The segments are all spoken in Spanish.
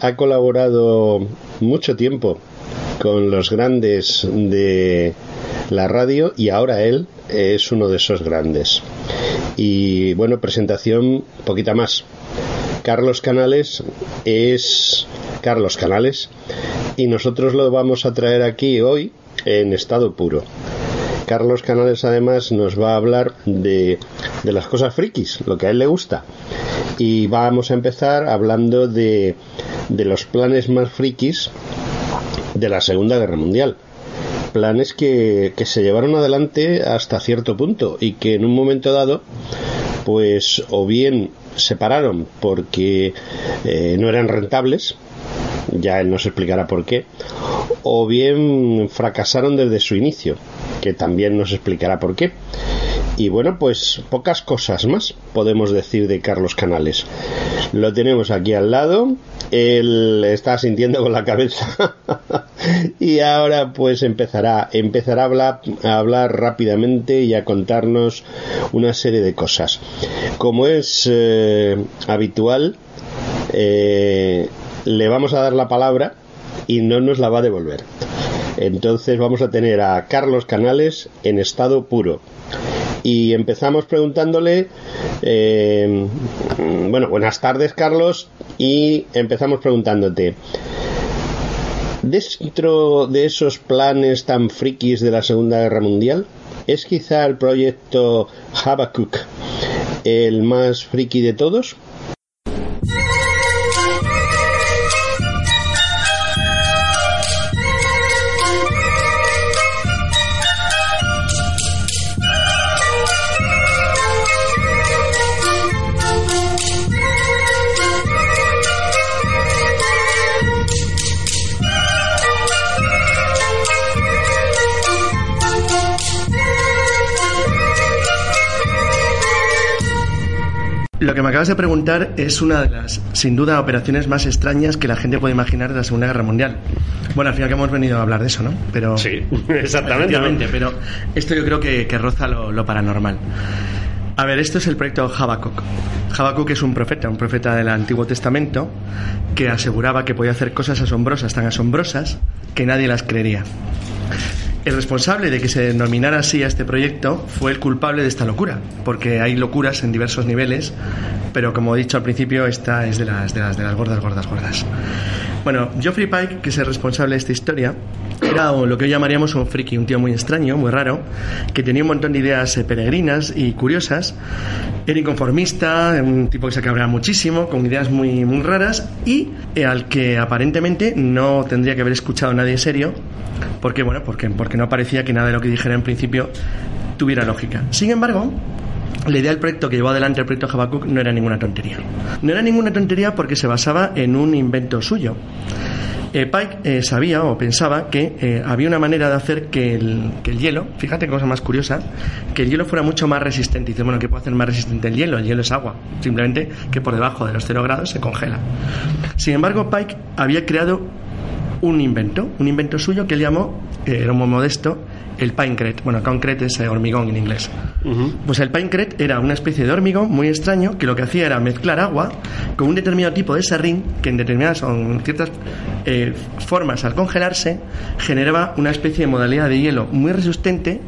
ha colaborado mucho tiempo con los grandes de la radio y ahora él es uno de esos grandes. Y bueno, presentación poquita más. Carlos Canales es Carlos Canales y nosotros lo vamos a traer aquí hoy en estado puro. Carlos Canales además nos va a hablar de las cosas frikis, lo que a él le gusta. Y vamos a empezar hablando de los planes más frikis de la Segunda Guerra Mundial. Planes que se llevaron adelante hasta cierto punto y que en un momento dado pues o bien se pararon porque no eran rentables, ya él nos explicará por qué, o bien fracasaron desde su inicio, que también nos explicará por qué. Y bueno, pues pocas cosas más podemos decir de Carlos Canales. Lo tenemos aquí al lado, él está asintiendo con la cabeza y ahora pues empezará a hablar rápidamente y a contarnos una serie de cosas. Como es habitual, le vamos a dar la palabra y no nos la va a devolver. Entonces vamos a tener a Carlos Canales en estado puro. Y empezamos preguntándole, bueno, buenas tardes, Carlos, y empezamos preguntándote, dentro de esos planes tan frikis de la Segunda Guerra Mundial, ¿es quizá el proyecto Habakkuk el más friki de todos? Lo que me acabas de preguntar es una de las, sin duda, operaciones más extrañas que la gente puede imaginar de la Segunda Guerra Mundial. Bueno, al final que hemos venido a hablar de eso, ¿no? Pero, sí, exactamente. Pero esto yo creo que roza lo paranormal. A ver, esto es el proyecto Habakkuk. Habakkuk es un profeta del Antiguo Testamento que aseguraba que podía hacer cosas asombrosas, tan asombrosas que nadie las creería. El responsable de que se denominara así a este proyecto fue el culpable de esta locura, porque hay locuras en diversos niveles, pero como he dicho al principio, esta es de las gordas. Bueno, Geoffrey Pike, que es el responsable de esta historia, era lo que hoy llamaríamos un friki, un tío muy extraño, muy raro, que tenía un montón de ideas peregrinas y curiosas. Era inconformista, un tipo que se cabreaba muchísimo, con ideas muy, muy raras, y al que aparentemente no tendría que haber escuchado nadie serio, porque no parecía que nada de lo que dijera en principio tuviera lógica. Sin embargo, la idea del proyecto que llevó adelante el proyecto Habakkuk no era ninguna tontería. No era ninguna tontería porque se basaba en un invento suyo. Pike sabía o pensaba que había una manera de hacer que el hielo, fíjate qué cosa más curiosa, que el hielo fuera mucho más resistente. Y dice, bueno, ¿qué puede hacer más resistente el hielo? El hielo es agua, simplemente que por debajo de los 0 grados se congela. Sin embargo, Pike había creado un invento suyo que él llamó, era muy modesto, el Pinecrete. Bueno, concrete es hormigón en inglés. Pues el Pinecrete era una especie de hormigón muy extraño que lo que hacía era mezclar agua con un determinado tipo de serrín que en determinadas o en ciertas formas al congelarse generaba una especie de modalidad de hielo muy resistente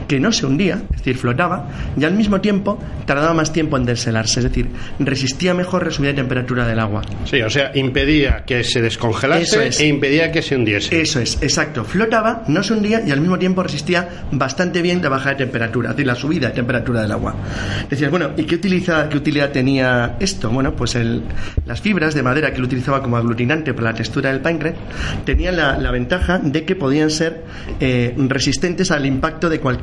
que no se hundía, es decir, flotaba, y al mismo tiempo tardaba más tiempo en deshelarse, es decir, resistía mejor la subida de temperatura del agua. Sí, o sea, impedía que se descongelase e impedía que se hundiese. Eso es, exacto. Flotaba, no se hundía y al mismo tiempo resistía bastante bien la bajada de temperatura, es decir, la subida de temperatura del agua. Decías, bueno, ¿y qué utilidad tenía esto? Bueno, pues las fibras de madera que él utilizaba como aglutinante para la textura del Pinecrete tenían la ventaja de que podían ser resistentes al impacto de cualquier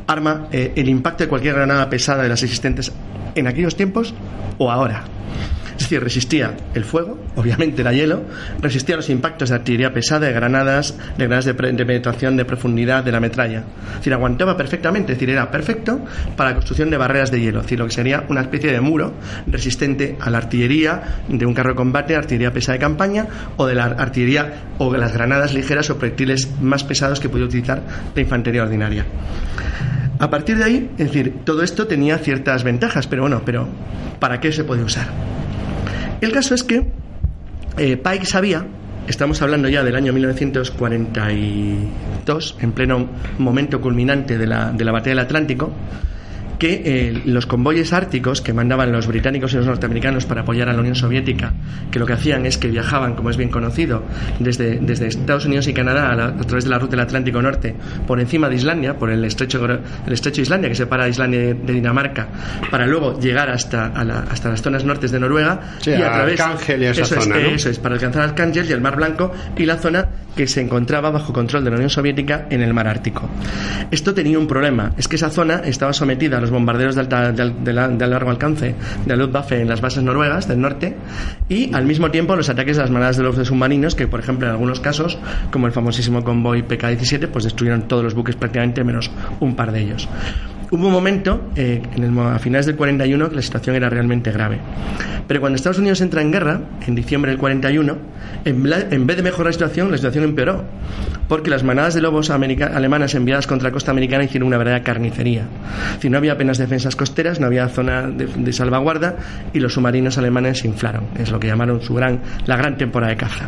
arma, el impacto de cualquier granada pesada de las existentes en aquellos tiempos o ahora. Es decir, resistía el fuego, obviamente era hielo, resistía los impactos de artillería pesada, de granadas de penetración de profundidad de la metralla. Es decir, aguantaba perfectamente, es decir, era perfecto para la construcción de barreras de hielo, es decir, lo que sería una especie de muro resistente a la artillería de un carro de combate, artillería pesada de campaña, o de la artillería o de las granadas ligeras o proyectiles más pesados que podía utilizar la infantería ordinaria. A partir de ahí, es decir, todo esto tenía ciertas ventajas, pero ¿para qué se puede usar? El caso es que Pike sabía, estamos hablando ya del año 1942, en pleno momento culminante de la batalla del Atlántico, que los convoyes árticos que mandaban los británicos y los norteamericanos para apoyar a la Unión Soviética, que lo que hacían es que viajaban, como es bien conocido, desde Estados Unidos y Canadá a través de la ruta del Atlántico Norte, por encima de Islandia, por el estrecho de Islandia, que separa a Islandia de Dinamarca, para luego llegar hasta las zonas nortes de Noruega, sí, y a través Arcángel y esa zona, ¿no? Eso es, para alcanzar Arcángel y el Mar Blanco y la zona que se encontraba bajo control de la Unión Soviética en el Mar Ártico. Esto tenía un problema, es que esa zona estaba sometida a los bombarderos de largo alcance de la Luftwaffe en las bases noruegas del norte, y al mismo tiempo los ataques de las manadas de los submarinos, que por ejemplo en algunos casos, como el famosísimo convoy PK-17, pues destruyeron todos los buques prácticamente, menos un par de ellos. Hubo un momento, a finales del 41, que la situación era realmente grave. Pero cuando Estados Unidos entra en guerra, en diciembre del 41, en vez de mejorar la situación empeoró. Porque las manadas de lobos alemanas enviadas contra la costa americana hicieron una verdadera carnicería. Es decir, no había apenas defensas costeras, no había zona de salvaguarda, y los submarinos alemanes se inflaron. Es lo que llamaron la gran temporada de caza.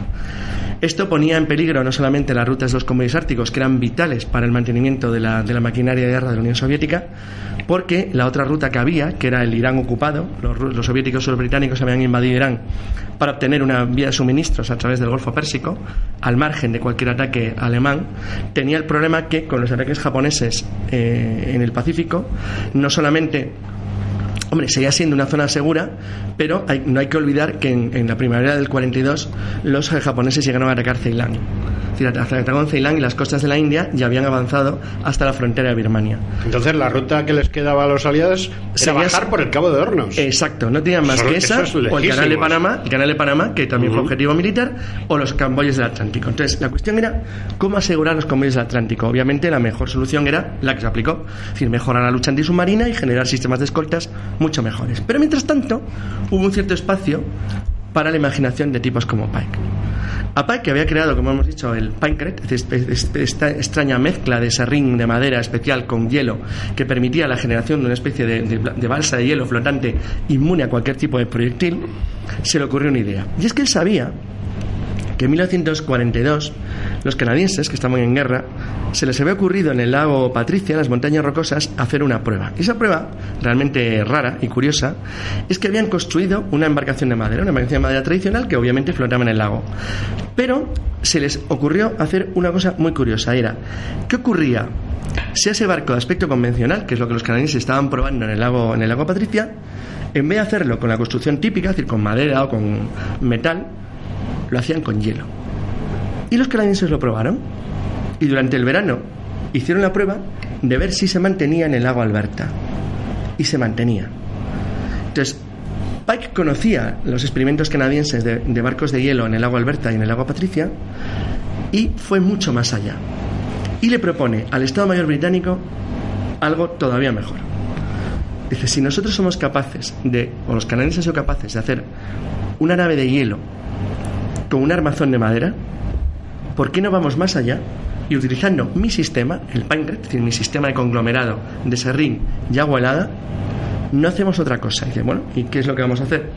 Esto ponía en peligro no solamente las rutas de los convoyes árticos, que eran vitales para el mantenimiento de la maquinaria de guerra de la Unión Soviética, porque la otra ruta que había, que era el Irán ocupado, los soviéticos y los británicos habían invadido Irán para obtener una vía de suministros a través del Golfo Pérsico, al margen de cualquier ataque alemán, tenía el problema que con los ataques japoneses en el Pacífico, no solamente... Hombre, seguía siendo una zona segura, pero no hay que olvidar que en la primavera del 42 los japoneses llegaron a atacar Ceilán. Es decir, atacaron Ceilán y las costas de la India ya habían avanzado hasta la frontera de Birmania. Entonces la ruta que les quedaba a los aliados era bajar por el Cabo de Hornos. Exacto, no tenían más que esa, o el canal de Panamá, que también fue objetivo militar, o los convoyes del Atlántico. Entonces la cuestión era cómo asegurar los convoyes del Atlántico. Obviamente la mejor solución era la que se aplicó, es decir, mejorar la lucha antisubmarina y generar sistemas de escoltas mucho mejores. Pero mientras tanto hubo un cierto espacio para la imaginación de tipos como Pike. A Pike, que había creado, como hemos dicho, el Pinecret, esta extraña mezcla de serrín de madera especial con hielo que permitía la generación de una especie de balsa de hielo flotante inmune a cualquier tipo de proyectil, se le ocurrió una idea. Y es que él sabía que en 1942 los canadienses, que estaban en guerra, se les había ocurrido en el lago Patricia, en las montañas rocosas, hacer una prueba. Y esa prueba, realmente rara y curiosa, es que habían construido una embarcación de madera tradicional que obviamente flotaba en el lago. Pero se les ocurrió hacer una cosa muy curiosa, era, ¿qué ocurría si ese barco de aspecto convencional, que es lo que los canadienses estaban probando en el lago Patricia, en vez de hacerlo con la construcción típica, es decir, con madera o con metal, lo hacían con hielo? Y los canadienses lo probaron, y durante el verano hicieron la prueba de ver si se mantenía en el lago Alberta, y se mantenía. Entonces Pike conocía los experimentos canadienses de barcos de hielo en el lago Alberta y en el lago Patricia, y fue mucho más allá y le propone al Estado Mayor británico algo todavía mejor. Dice, si nosotros somos capaces o los canadienses son capaces de hacer una nave de hielo con un armazón de madera, ¿por qué no vamos más allá y utilizando mi sistema, el Pinecret, es decir, mi sistema de conglomerado de serrín y agua helada, no hacemos otra cosa? Y dice, bueno, ¿y qué es lo que vamos a hacer?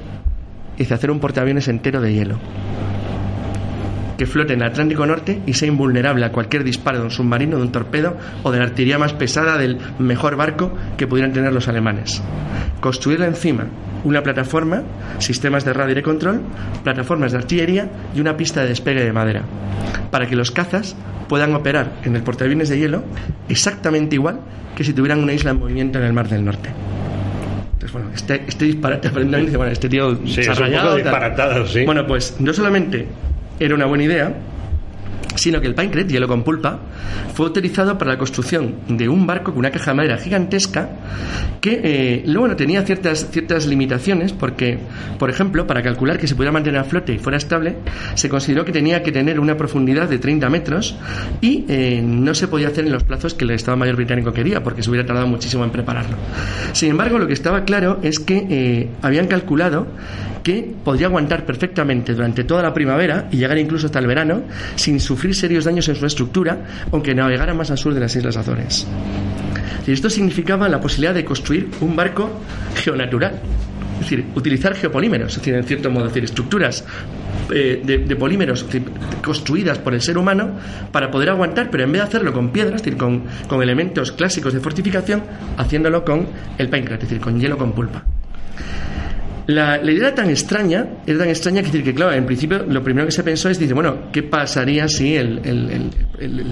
Dice, hacer un portaaviones entero de hielo que flote en el Atlántico Norte y sea invulnerable a cualquier disparo de un submarino, de un torpedo o de la artillería más pesada del mejor barco que pudieran tener los alemanes. Construirla encima una plataforma, sistemas de radio y de control, plataformas de artillería y una pista de despegue de madera, para que los cazas puedan operar en el portaaviones de hielo exactamente igual que si tuvieran una isla en movimiento en el Mar del Norte. Entonces, bueno, este disparate, aparentemente dice, bueno, este tío sí, se ha rayado, un poco disparatado, sí. Bueno, pues no solamente era una buena idea, sino que el Pinecret, hielo con pulpa, fue utilizado para la construcción de un barco con una caja de madera gigantesca que luego tenía ciertas limitaciones, porque, por ejemplo, para calcular que se pudiera mantener a flote y fuera estable, se consideró que tenía que tener una profundidad de 30 metros y no se podía hacer en los plazos que el Estado Mayor británico quería, porque se hubiera tardado muchísimo en prepararlo. Sin embargo, lo que estaba claro es que habían calculado que podría aguantar perfectamente durante toda la primavera y llegar incluso hasta el verano sin sufrir serios daños en su estructura, aunque navegara más al sur de las Islas Azores. Y esto significaba la posibilidad de construir un barco geonatural, es decir, utilizar geopolímeros, es decir, en cierto modo, es decir, estructuras de polímeros construidas por el ser humano para poder aguantar, pero en vez de hacerlo con piedras, es decir, con elementos clásicos de fortificación, haciéndolo con el paintcraft, es decir, con hielo con pulpa. La idea era tan extraña que decir que, claro, en principio lo primero que se pensó es, dice, bueno, ¿qué pasaría si el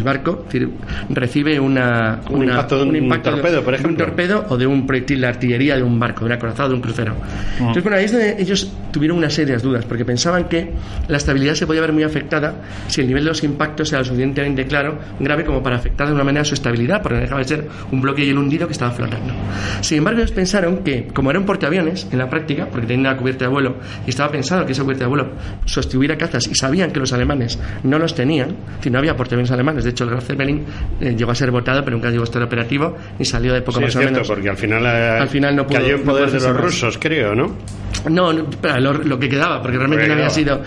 barco, es decir, recibe un impacto torpedo, por ejemplo? De un torpedo o de un proyectil de artillería de un barco, de un acorazado, de un crucero. Entonces, bueno, ahí es donde ellos tuvieron unas serias dudas, porque pensaban que la estabilidad se podía ver muy afectada si el nivel de los impactos era lo suficientemente grave como para afectar de una manera su estabilidad, porque dejaba de ser un bloque de hielo hundido que estaba flotando. Sin embargo, ellos pensaron que, como era un portaaviones en la práctica, porque tenía una cubierta de vuelo y estaba pensado que esa cubierta de vuelo sostuviera cazas, y sabían que los alemanes no los tenían, es decir, no había portaaviones alemanes. De hecho, el Graf Zeppelin llegó a ser votado, pero nunca llegó a estar operativo y salió de poco más o menos. Porque al final no pudo, cayó en poder de los rusos, creo, ¿no? No, lo que quedaba, porque realmente no había sido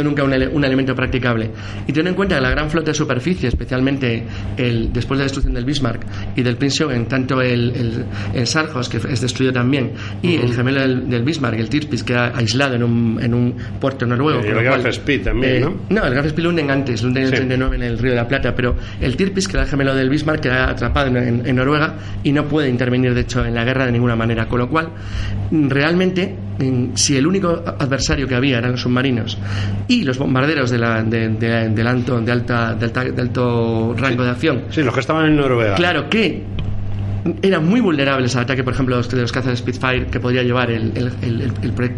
nunca un elemento practicable. Y teniendo en cuenta que la gran flota de superficie, especialmente después de la destrucción del Bismarck y del Prinz Eugen, tanto el Sargos, que es destruido también, y el gemelo del Bismarck, el Tirpitz, queda aislado en un puerto noruego. Y el Graf Spee también, ¿no? No, el Graf Spee lo hunden antes, lo hunden en el 39 en el Río de la Plata, pero el Tirpitz, que era el gemelo del Bismarck, queda atrapado en Noruega y no puede intervenir, de hecho, en la guerra de ninguna manera. Con lo cual, realmente, si el único adversario que había eran los submarinos y los bombarderos de alto rango de acción, sí, los que estaban en Noruega, claro que eran muy vulnerables al ataque, por ejemplo, de los cazas Spitfire que podría llevar el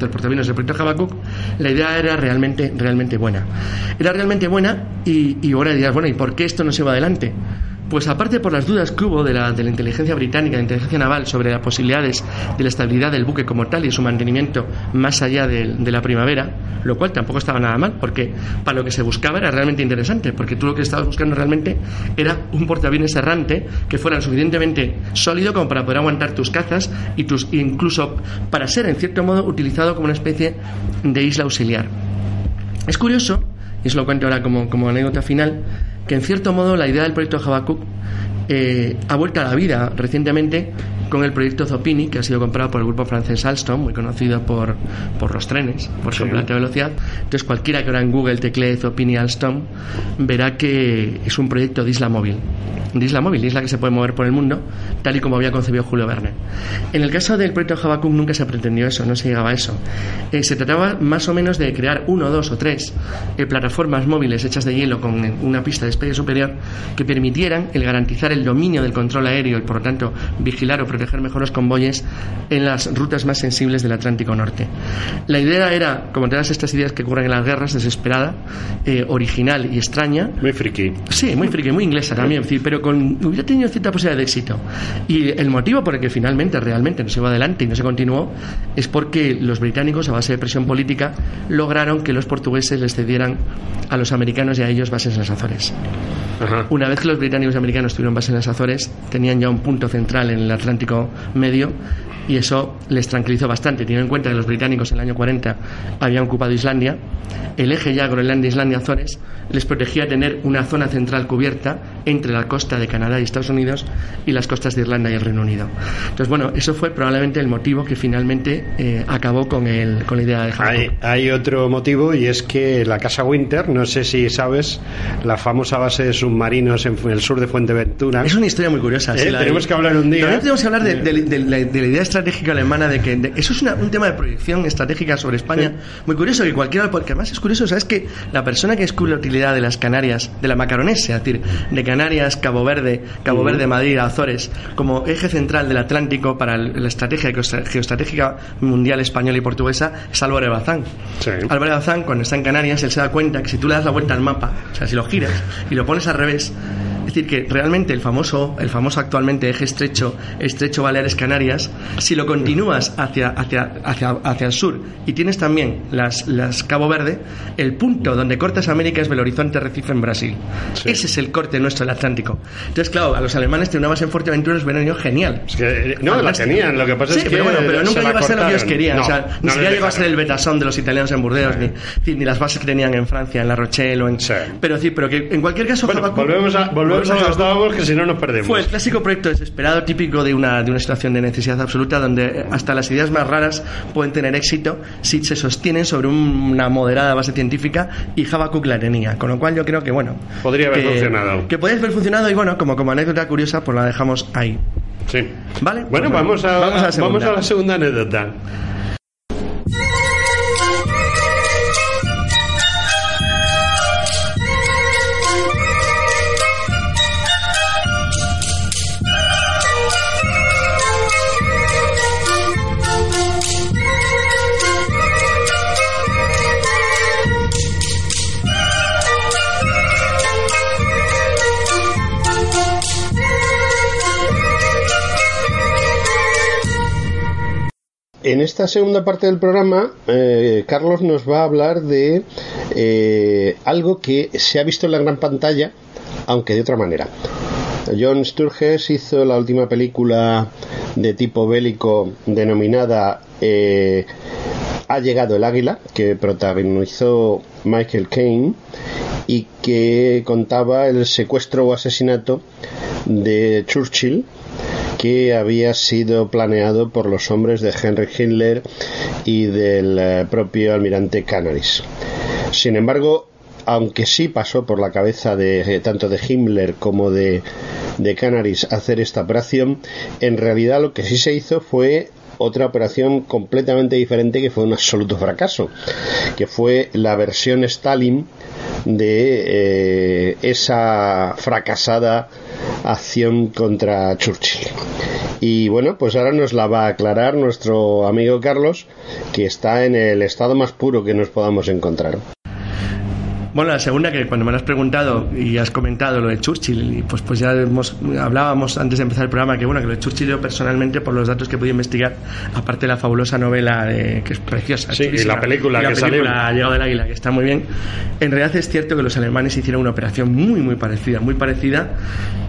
portaaviones del proyecto Habakkuk, la idea era realmente buena. Era realmente buena y ahora dirás, bueno, ¿y por qué esto no se va adelante? Pues aparte por las dudas que hubo de la inteligencia británica, de la inteligencia naval, sobre las posibilidades de la estabilidad del buque como tal y su mantenimiento más allá de la primavera, lo cual tampoco estaba nada mal, porque para lo que se buscaba era realmente interesante, porque tú lo que estabas buscando realmente era un portaaviones errante que fuera lo suficientemente sólido como para poder aguantar tus cazas y incluso para ser en cierto modo utilizado como una especie de isla auxiliar. Es curioso, y eso lo cuento ahora como anécdota final, que en cierto modo la idea del proyecto Habakkuk ha vuelto a la vida recientemente con el proyecto Zoppini, que ha sido comprado por el grupo francés Alstom, muy conocido por los trenes, por ejemplo, alta velocidad. Entonces cualquiera que ahora en Google teclee Zoppini Alstom verá que es un proyecto de isla móvil, isla que se puede mover por el mundo, tal y como había concebido Julio Verne. En el caso del proyecto Habakkuk nunca se pretendió eso, no se llegaba a eso. Se trataba más o menos de crear 1, 2 o 3 plataformas móviles hechas de hielo con una pista de despegue superior que permitieran el garantizar el dominio del control aéreo y por lo tanto vigilar o proteger mejor los convoyes en las rutas más sensibles del Atlántico Norte. La idea era, como todas estas ideas que ocurren en las guerras, desesperada, original y extraña. Muy friki. Sí, muy friki, muy inglesa también, pero hubiera tenido cierta posibilidad de éxito. Y el motivo por el que finalmente realmente no se iba adelante y no se continuó es porque los británicos, a base de presión política, lograron que los portugueses les cedieran a los americanos y a ellos bases en las Azores. Ajá. Una vez que los británicos y americanos tuvieron bases en las Azores, tenían ya un punto central en el Atlántico Medio, y eso les tranquilizó bastante, teniendo en cuenta que los británicos en el año 40 habían ocupado Islandia. El eje ya Groenlandia, Islandia, Azores les protegía tener una zona central cubierta entre la costa de Canadá y Estados Unidos y las costas de Irlanda y el Reino Unido. Entonces, bueno, eso fue probablemente el motivo que finalmente acabó con la idea de Habakkuk. Hay otro motivo, y es que la Casa Winter, no sé si sabes, la famosa base de submarinos en el sur de Fuerteventura. Es una historia muy curiosa. Sí, tenemos que hablar un día. También tenemos que hablar de la idea estratégica alemana eso es un tema de proyección estratégica sobre España, sí. Muy curioso, que cualquiera, porque además es curioso, ¿sabes? Que la persona que descubre la utilidad de las Canarias, de la Macaronesia, es decir, de Canarias, Cabo Verde, Madrid, Azores, como eje central del Atlántico para la estrategia geoestratégica mundial española y portuguesa, es Álvaro de Bazán. Sí. Álvaro de Bazán, cuando está en Canarias, él se da cuenta que si tú le das la vuelta al mapa, o sea, si lo giras y lo pones al revés, es decir, que realmente el famoso actualmente eje estrecho Baleares-Canarias, si lo continúas hacia el sur y tienes también las Cabo Verde, el punto donde cortas América es Belo Horizonte, Recife, en Brasil. Sí. Ese es el corte nuestro del Atlántico. Entonces, claro, a los alemanes tener una base en Fuerteventura les hubiera ido genial. Es que, no, la tenían, lo que pasa es que... pero nunca llegó a ser lo que ellos querían. Ni siquiera llegó a ser el Betasón de los italianos en Burdeos, ni las bases que tenían en Francia, en La Rochelle o en... Sí. Pero que en cualquier caso... Bueno, volvemos nos gastábamos, que si no nos perdemos. Fue el clásico proyecto desesperado, típico de una situación de necesidad absoluta, donde hasta las ideas más raras pueden tener éxito si se sostienen sobre una moderada base científica, y Habacuc la tenía, con lo cual yo creo que bueno, podría haber funcionado. Que podría haber funcionado, y bueno, como anécdota curiosa, pues la dejamos ahí. Sí. ¿Vale? Bueno, pues vamos a la segunda anécdota. En esta segunda parte del programa, Carlos nos va a hablar de algo que se ha visto en la gran pantalla, aunque de otra manera. John Sturges hizo la última película de tipo bélico denominada Ha llegado el águila, que protagonizó Michael Caine y que contaba el secuestro o asesinato de Churchill, que había sido planeado por los hombres de Henry Himmler y del propio almirante Canaris. Sin embargo, aunque sí pasó por la cabeza de tanto de Himmler como de Canaris hacer esta operación, en realidad lo que sí se hizo fue otra operación completamente diferente, que fue un absoluto fracaso, que fue la versión Stalin de esa fracasada acción contra Churchill. Y bueno, pues ahora nos la va a aclarar nuestro amigo Carlos, que está en el estado más puro que nos podamos encontrar. Bueno, la segunda, que cuando me lo has preguntado y has comentado lo de Churchill, pues ya hablábamos antes de empezar el programa que bueno, que lo de Churchill yo personalmente, por los datos que pude investigar, aparte de la fabulosa novela que es preciosa, sí, y la película que salió, Ha llegado el águila, que está muy bien, en realidad es cierto que los alemanes hicieron una operación muy parecida,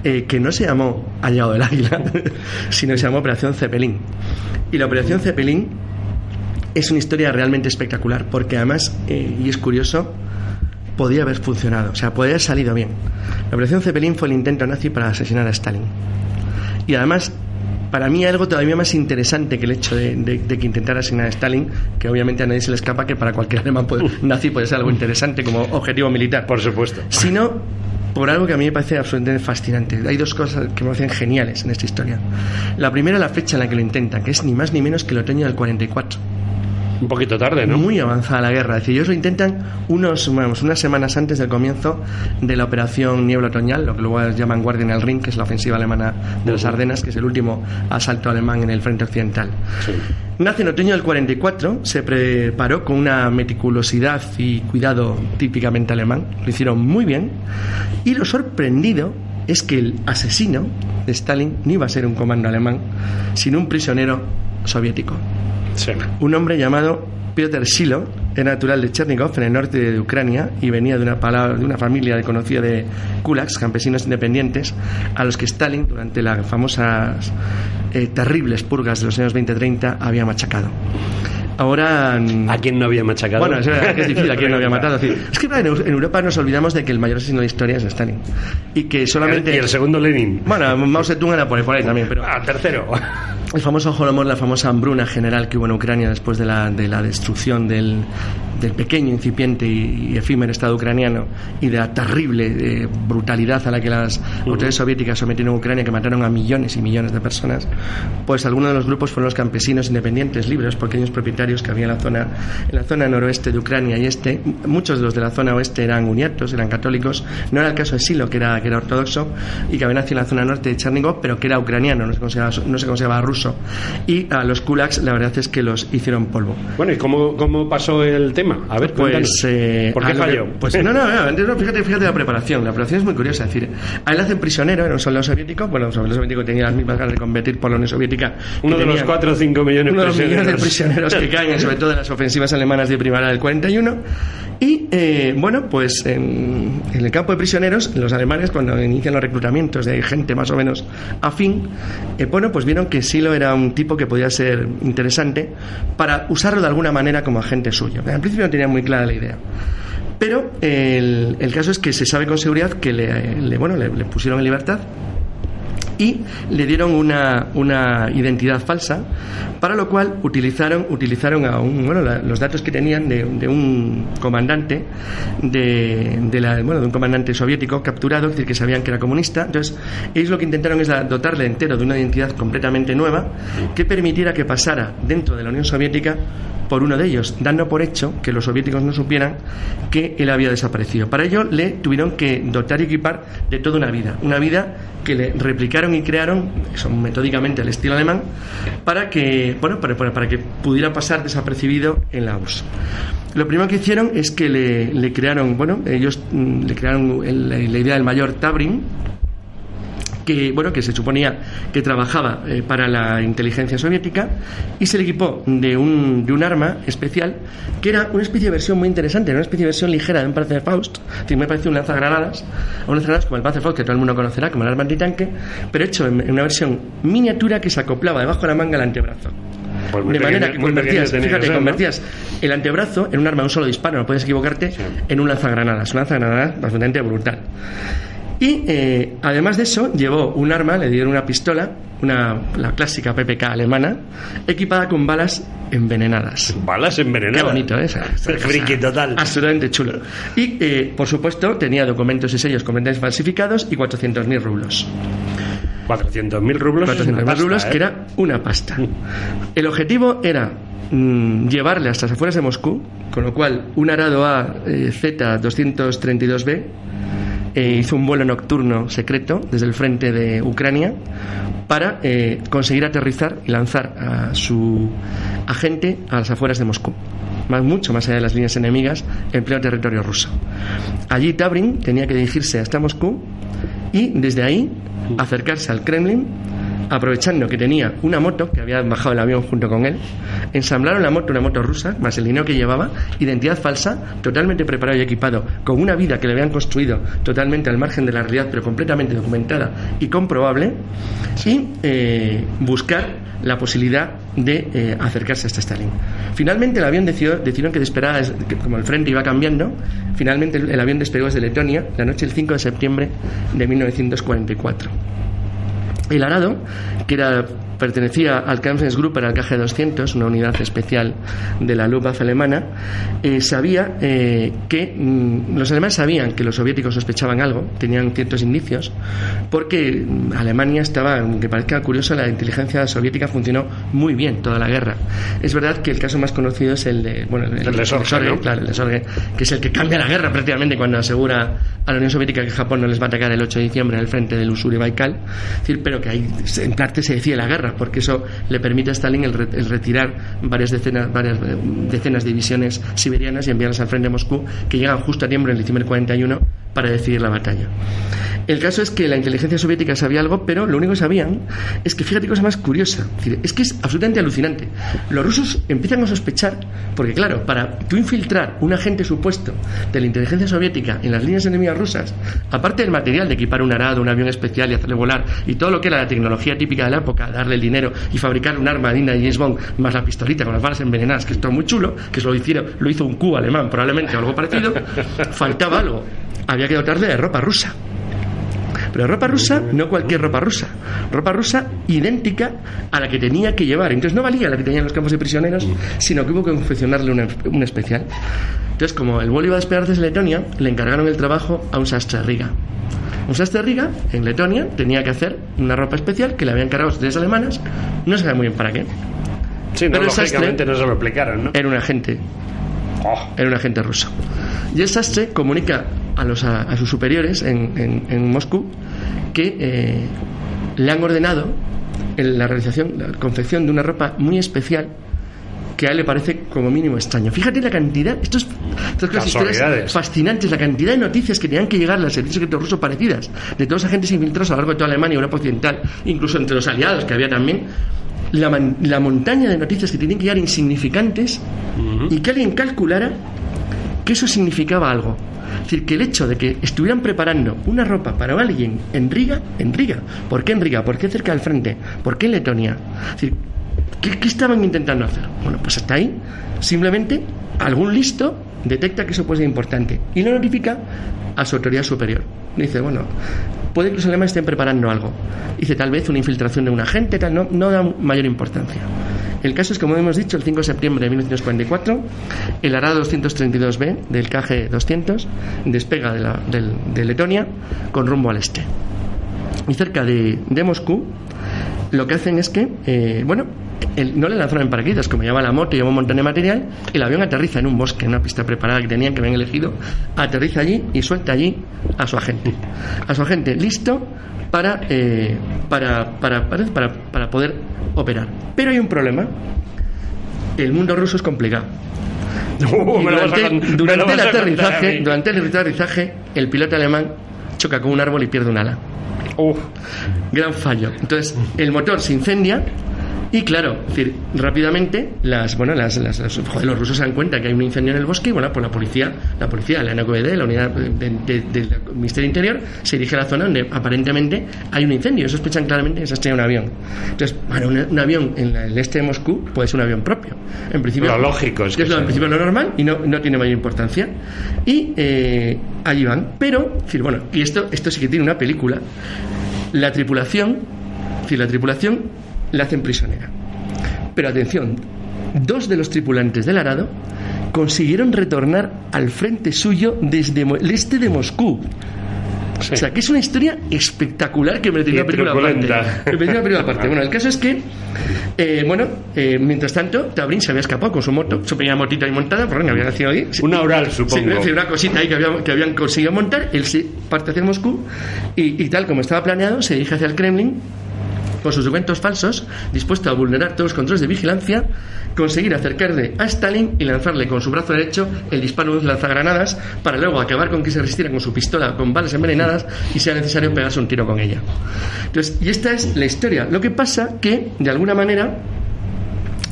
que no se llamó Ha llegado el águila, sino que se llamó Operación Zeppelin. Y la Operación Zeppelin es una historia realmente espectacular, porque además, y es curioso, podía haber funcionado, o sea, podía haber salido bien. La Operación Zeppelin fue el intento nazi para asesinar a Stalin. Y además, para mí, algo todavía más interesante que el hecho de que intentara asesinar a Stalin, que obviamente a nadie se le escapa que para cualquier alemán nazi puede ser algo interesante como objetivo militar. Por supuesto. Sino por algo que a mí me parece absolutamente fascinante. Hay dos cosas que me parecen geniales en esta historia. La primera, la fecha en la que lo intentan, que es ni más ni menos que el otoño del 44. Un poquito tarde, ¿no? Muy avanzada la guerra. Es decir, ellos lo intentan unas semanas antes del comienzo de la operación Niebla Otoñal, lo que luego llaman Guardia en el Rin, que es la ofensiva alemana de las Ardenas, que es el último asalto alemán en el frente occidental. Sí. Nace en otoño del 44, se preparó con una meticulosidad y cuidado típicamente alemán, lo hicieron muy bien, y lo sorprendido es que el asesino de Stalin no iba a ser un comando alemán, sino un prisionero soviético. Sí. Un hombre llamado Piotr Silo, era natural de Chernigov, en el norte de Ucrania, y venía de una familia conocida de kulaks, campesinos independientes, a los que Stalin, durante las famosas terribles purgas de los años 20-30, había machacado. Ahora, ¿a quién no había machacado? Bueno, es verdad que es difícil, a quién no había matado. Es que en Europa nos olvidamos de que el mayor asesino de la historia es Stalin. Y que solamente... ¿Y el segundo Lenin? Bueno, Mao Zedong era por ahí también, pero... tercero. El famoso Holodomor, la famosa hambruna general que hubo en Ucrania después de la destrucción del pequeño, incipiente y efímero Estado ucraniano, y de la terrible brutalidad a la que las autoridades soviéticas sometieron a Ucrania, que mataron a millones y millones de personas. Pues algunos de los grupos fueron los campesinos independientes, libres, pequeños propietarios que había en la zona noroeste de Ucrania y este. Muchos de los de la zona oeste eran uniatos, eran católicos. No era el caso de Silo, que era ortodoxo y que había nacido en la zona norte de Chernigov, pero que era ucraniano, no se consideraba ruso. Y a los kulaks la verdad es que los hicieron polvo. Bueno, ¿y cómo pasó el tema? A ver, pues ¿por qué falló? Fíjate la preparación. La preparación es muy curiosa. Es decir, a él hacen prisionero, era un soldado soviético. Bueno, un soldado soviético tenía las mismas ganas de competir por la Unión Soviética. Uno de los 4 o 5 millones de prisioneros que caen, sobre todo en las ofensivas alemanas de primavera del 41. Y pues en el campo de prisioneros, los alemanes, cuando inician los reclutamientos de gente más o menos afín, pues vieron que Silo era un tipo que podía ser interesante para usarlo de alguna manera como agente suyo. Al principio no tenía muy clara la idea, Pero el caso es que se sabe con seguridad que le pusieron en libertad y le dieron una identidad falsa, para lo cual utilizaron los datos que tenían de un comandante de un comandante soviético capturado, es decir, que sabían que era comunista. Entonces ellos lo que intentaron es dotarle entero de una identidad completamente nueva que permitiera que pasara dentro de la Unión Soviética por uno de ellos, dando por hecho que los soviéticos no supieran que él había desaparecido. Para ello le tuvieron que dotar y equipar de toda una vida que le replicaron y crearon, eso, metódicamente al estilo alemán, para que pudiera pasar desapercibido en la URSS. Lo primero que hicieron es que le crearon la idea del mayor Tabrin, que se suponía que trabajaba para la inteligencia soviética, y se le equipó de un arma especial que era una especie de versión muy interesante, era una especie de versión ligera de un Panzerfaust. Es decir, me parece un lanzagranadas como el Panzerfaust que todo el mundo conocerá como el arma antitanque, pero hecho en una versión miniatura que se acoplaba debajo de la manga al antebrazo. Pues de manera que convertías el antebrazo en un arma de un solo disparo, no puedes equivocarte, en un lanzagranadas bastante brutal. Y además de eso llevó un arma, le dieron una pistola, la clásica PPK alemana, equipada con balas envenenadas. ¿Balas envenenadas? Qué bonito, ¿eh? Friki total. Absolutamente chulo. Y por supuesto tenía documentos y sellos completamente falsificados y 400.000 rublos. 400.000 rublos. 400.000 rublos, que era una pasta. El objetivo era llevarle hasta las afueras de Moscú, con lo cual un Arado A Z232B hizo un vuelo nocturno secreto desde el frente de Ucrania para conseguir aterrizar y lanzar a su agente a las afueras de Moscú, mucho más allá de las líneas enemigas, en pleno territorio ruso. Allí Tabrin tenía que dirigirse hasta Moscú y desde ahí acercarse al Kremlin, aprovechando que tenía una moto, que había bajado el avión junto con él. Ensamblaron la moto, una moto rusa, más el dinero que llevaba, identidad falsa, totalmente preparado y equipado, con una vida que le habían construido totalmente al margen de la realidad, pero completamente documentada y comprobable, y buscar la posibilidad de acercarse hasta Stalin. Finalmente el avión decidieron que esperara, como el frente iba cambiando, finalmente el avión despegó desde Letonia la noche del 5 de septiembre de 1944. El Arado, que pertenecía al Kampfgruppe, era el KG-200, una unidad especial de la Luftwaffe alemana, sabía que los alemanes sabían que los soviéticos sospechaban algo, tenían ciertos indicios, porque Alemania estaba, aunque parezca curioso, la inteligencia soviética funcionó muy bien toda la guerra. Es verdad que el caso más conocido es el de el Sorge, ¿no? Claro, el Sorge, que es el que cambia la guerra prácticamente cuando asegura a la Unión Soviética que Japón no les va a atacar el 8 de diciembre en el frente del Usuri Baikal. Es decir, pero que ahí en parte se decide la guerra, porque eso le permite a Stalin el retirar varias decenas de divisiones siberianas y enviarlas al frente de Moscú, que llegan justo a tiempo en diciembre del 41 para decidir la batalla. El caso es que la inteligencia soviética sabía algo, pero lo único que sabían es que, fíjate, cosa más curiosa, es que es absolutamente alucinante. Los rusos empiezan a sospechar, porque claro, para tú infiltrar un agente supuesto de la inteligencia soviética en las líneas enemigas rusas, aparte del material de equipar un arado, un avión especial y hacerle volar, y todo lo que era la tecnología típica de la época, darle el dinero y fabricar un arma digna de James Bond, más la pistolita con las balas envenenadas, que esto es muy chulo, que eso lo hizo un Q alemán probablemente o algo parecido, faltaba algo. Había que dotarle de ropa rusa. Pero ropa rusa, no cualquier ropa rusa idéntica a la que tenía que llevar. Entonces no valía la que tenía en los campos de prisioneros, sino que hubo que confeccionarle una especial. Entonces, como el vuelo iba a despegar desde Letonia, le encargaron el trabajo a un sastre Riga. Un sastre Riga, en Letonia, tenía que hacer una ropa especial que le habían encargado los 3 alemanas, no sabía muy bien para qué. Sí, pero lógicamente no se lo explicaron, ¿no? Era un agente ruso. Y el sastre comunica a sus superiores en Moscú que le han ordenado la confección de una ropa muy especial que a él le parece como mínimo extraño. Fíjate la cantidad, estas historias fascinantes, la cantidad de noticias que tenían que llegar al servicio secreto ruso parecidas, de todos los agentes infiltrados a lo largo de toda Alemania y Europa Occidental, incluso entre los aliados que había también, la montaña de noticias que tenían que llegar insignificantes, y que alguien calculara que eso significaba algo. Es decir, que el hecho de que estuvieran preparando una ropa para alguien en Riga, ¿por qué en Riga? ¿Por qué cerca del frente? ¿Por qué en Letonia? Es decir, ¿qué estaban intentando hacer? Bueno, pues hasta ahí, simplemente algún listo detecta que eso puede ser importante y lo notifica a su autoridad superior. Dice, bueno, puede que los alemanes estén preparando algo. Dice, tal vez una infiltración de un agente, tal, no da mayor importancia. El caso es, como hemos dicho, el 5 de septiembre de 1944, el Arado 232B del KG-200 despega de Letonia con rumbo al este. Y cerca de Moscú, lo que hacen es que, no le lanzaron en paracaídas, como llevaba la moto y llevaba un montón de material. El avión aterriza en un bosque, en una pista preparada que tenían, que habían elegido. Aterriza allí y suelta allí a su agente. A su agente listo para poder operar. Pero hay un problema. El mundo ruso es complicado. Durante el aterrizaje, el piloto alemán choca con un árbol y pierde un ala. Gran fallo. Entonces, el motor se incendia. Y claro, es decir, rápidamente los rusos se dan cuenta que hay un incendio en el bosque y pues la policía, la NKVD, la unidad del Ministerio Interior, se dirige a la zona donde aparentemente hay un incendio. Y sospechan claramente que se ha estrellado un avión. Entonces, un avión en el este de Moscú puede ser un avión propio. En principio, lo lógico es que en principio lo normal y no tiene mayor importancia. Y allí van. Pero, es decir, y esto sí que tiene una película. La tripulación la hacen prisionera. Pero atención, 2 de los tripulantes del Arado consiguieron retornar al frente suyo desde el este de Moscú. Sí. O sea, que es una historia espectacular que merecería una película aparte. Bueno, el caso es que mientras tanto Tabrin se había escapado con su moto, su pequeña motita ahí montada, porque había nacido ahí. Una Ural, supongo. Sí, una cosita ahí que habían conseguido montar. Él se parte hacia Moscú y tal como estaba planeado, se dirige hacia el Kremlin con sus documentos falsos, dispuesto a vulnerar todos los controles de vigilancia, conseguir acercarle a Stalin y lanzarle con su brazo derecho el disparo de un lanzagranadas para luego acabar con que se resistiera con su pistola con balas envenenadas y sea necesario pegarse un tiro con ella. Entonces, y esta es la historia. Lo que pasa que, de alguna manera,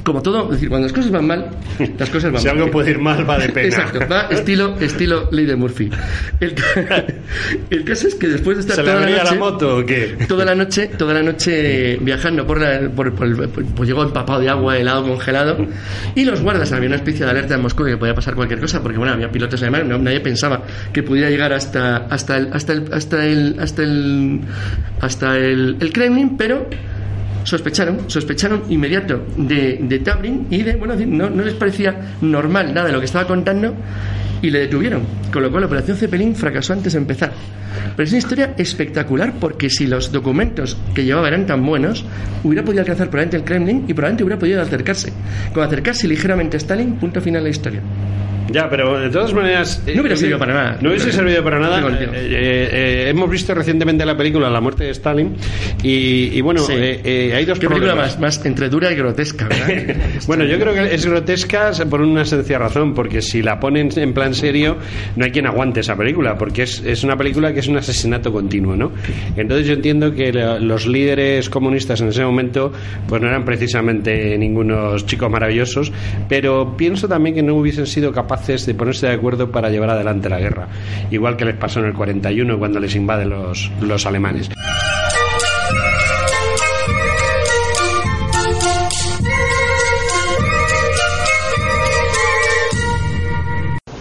como todo, es decir, cuando las cosas van mal, las cosas van mal. Si algo puede ir mal, va de pena. Exacto, va estilo ley de Murphy. El caso es que después de estar toda la noche, la moto o qué? Toda la noche viajando pues llegó empapado de agua, helado, congelado, y los guardas, había una especie de alerta en Moscú de que podía pasar cualquier cosa, porque había pilotos alemanes, nadie pensaba que pudiera llegar hasta el Kremlin, pero sospecharon inmediato de Tabrin y no les parecía normal nada de lo que estaba contando y le detuvieron, con lo cual la operación Zeppelin fracasó antes de empezar. Pero es una historia espectacular, porque si los documentos que llevaba eran tan buenos, hubiera podido alcanzar probablemente el Kremlin y probablemente hubiera podido acercarse ligeramente a Stalin, punto final de la historia. Ya, pero de todas maneras no hubiera servido para nada. No hubiese servido para nada. Hemos visto recientemente la película La muerte de Stalin y hay dos problemas. ¿Qué película más entre dura y grotesca, ¿verdad? Bueno, yo creo que es grotesca por una sencilla razón, porque si la ponen en plan serio no hay quien aguante esa película, porque es una película que es un asesinato continuo, ¿no? Entonces yo entiendo que los líderes comunistas en ese momento pues no eran precisamente ningunos chicos maravillosos, pero pienso también que no hubiesen sido capaces de ponerse de acuerdo para llevar adelante la guerra, igual que les pasó en el 41 cuando les invaden los alemanes.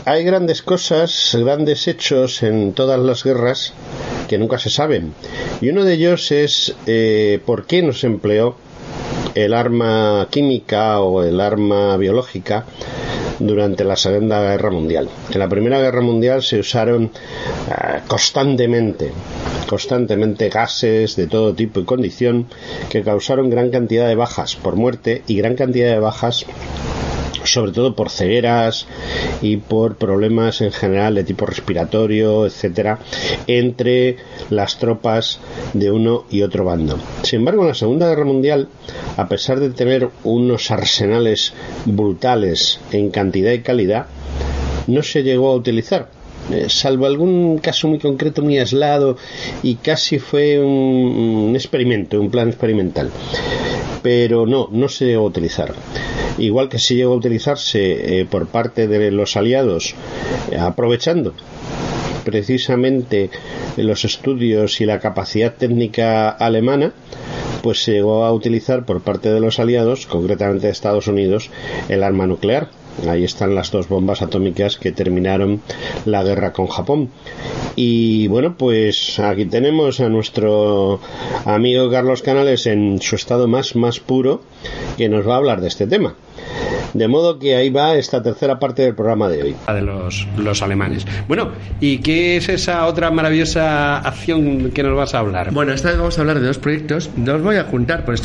Hay grandes cosas, grandes hechos en todas las guerras que nunca se saben, y uno de ellos es por qué no se empleó el arma química o el arma biológica durante la Segunda Guerra Mundial. En la Primera Guerra Mundial se usaron constantemente gases de todo tipo y condición que causaron gran cantidad de bajas por muerte y gran cantidad de bajas sobre todo por cegueras y por problemas en general de tipo respiratorio, etcétera, entre las tropas de uno y otro bando. Sin embargo, en la Segunda Guerra Mundial, a pesar de tener unos arsenales brutales en cantidad y calidad, no se llegó a utilizar, salvo algún caso muy concreto, muy aislado, y casi fue un experimento, un plan experimental, pero no se llegó a utilizar. Igual que se llegó a utilizarse por parte de los aliados, aprovechando precisamente los estudios y la capacidad técnica alemana, pues se llegó a utilizar por parte de los aliados, concretamente de Estados Unidos, el arma nuclear. Ahí están las 2 bombas atómicas que terminaron la guerra con Japón. Y bueno, pues aquí tenemos a nuestro amigo Carlos Canales en su estado más puro, que nos va a hablar de este tema. De modo que ahí va esta tercera parte del programa de hoy. De los alemanes. Bueno, ¿y qué es esa otra maravillosa acción que nos vas a hablar? Bueno, esta vez vamos a hablar de 2 proyectos. Los voy a juntar, pues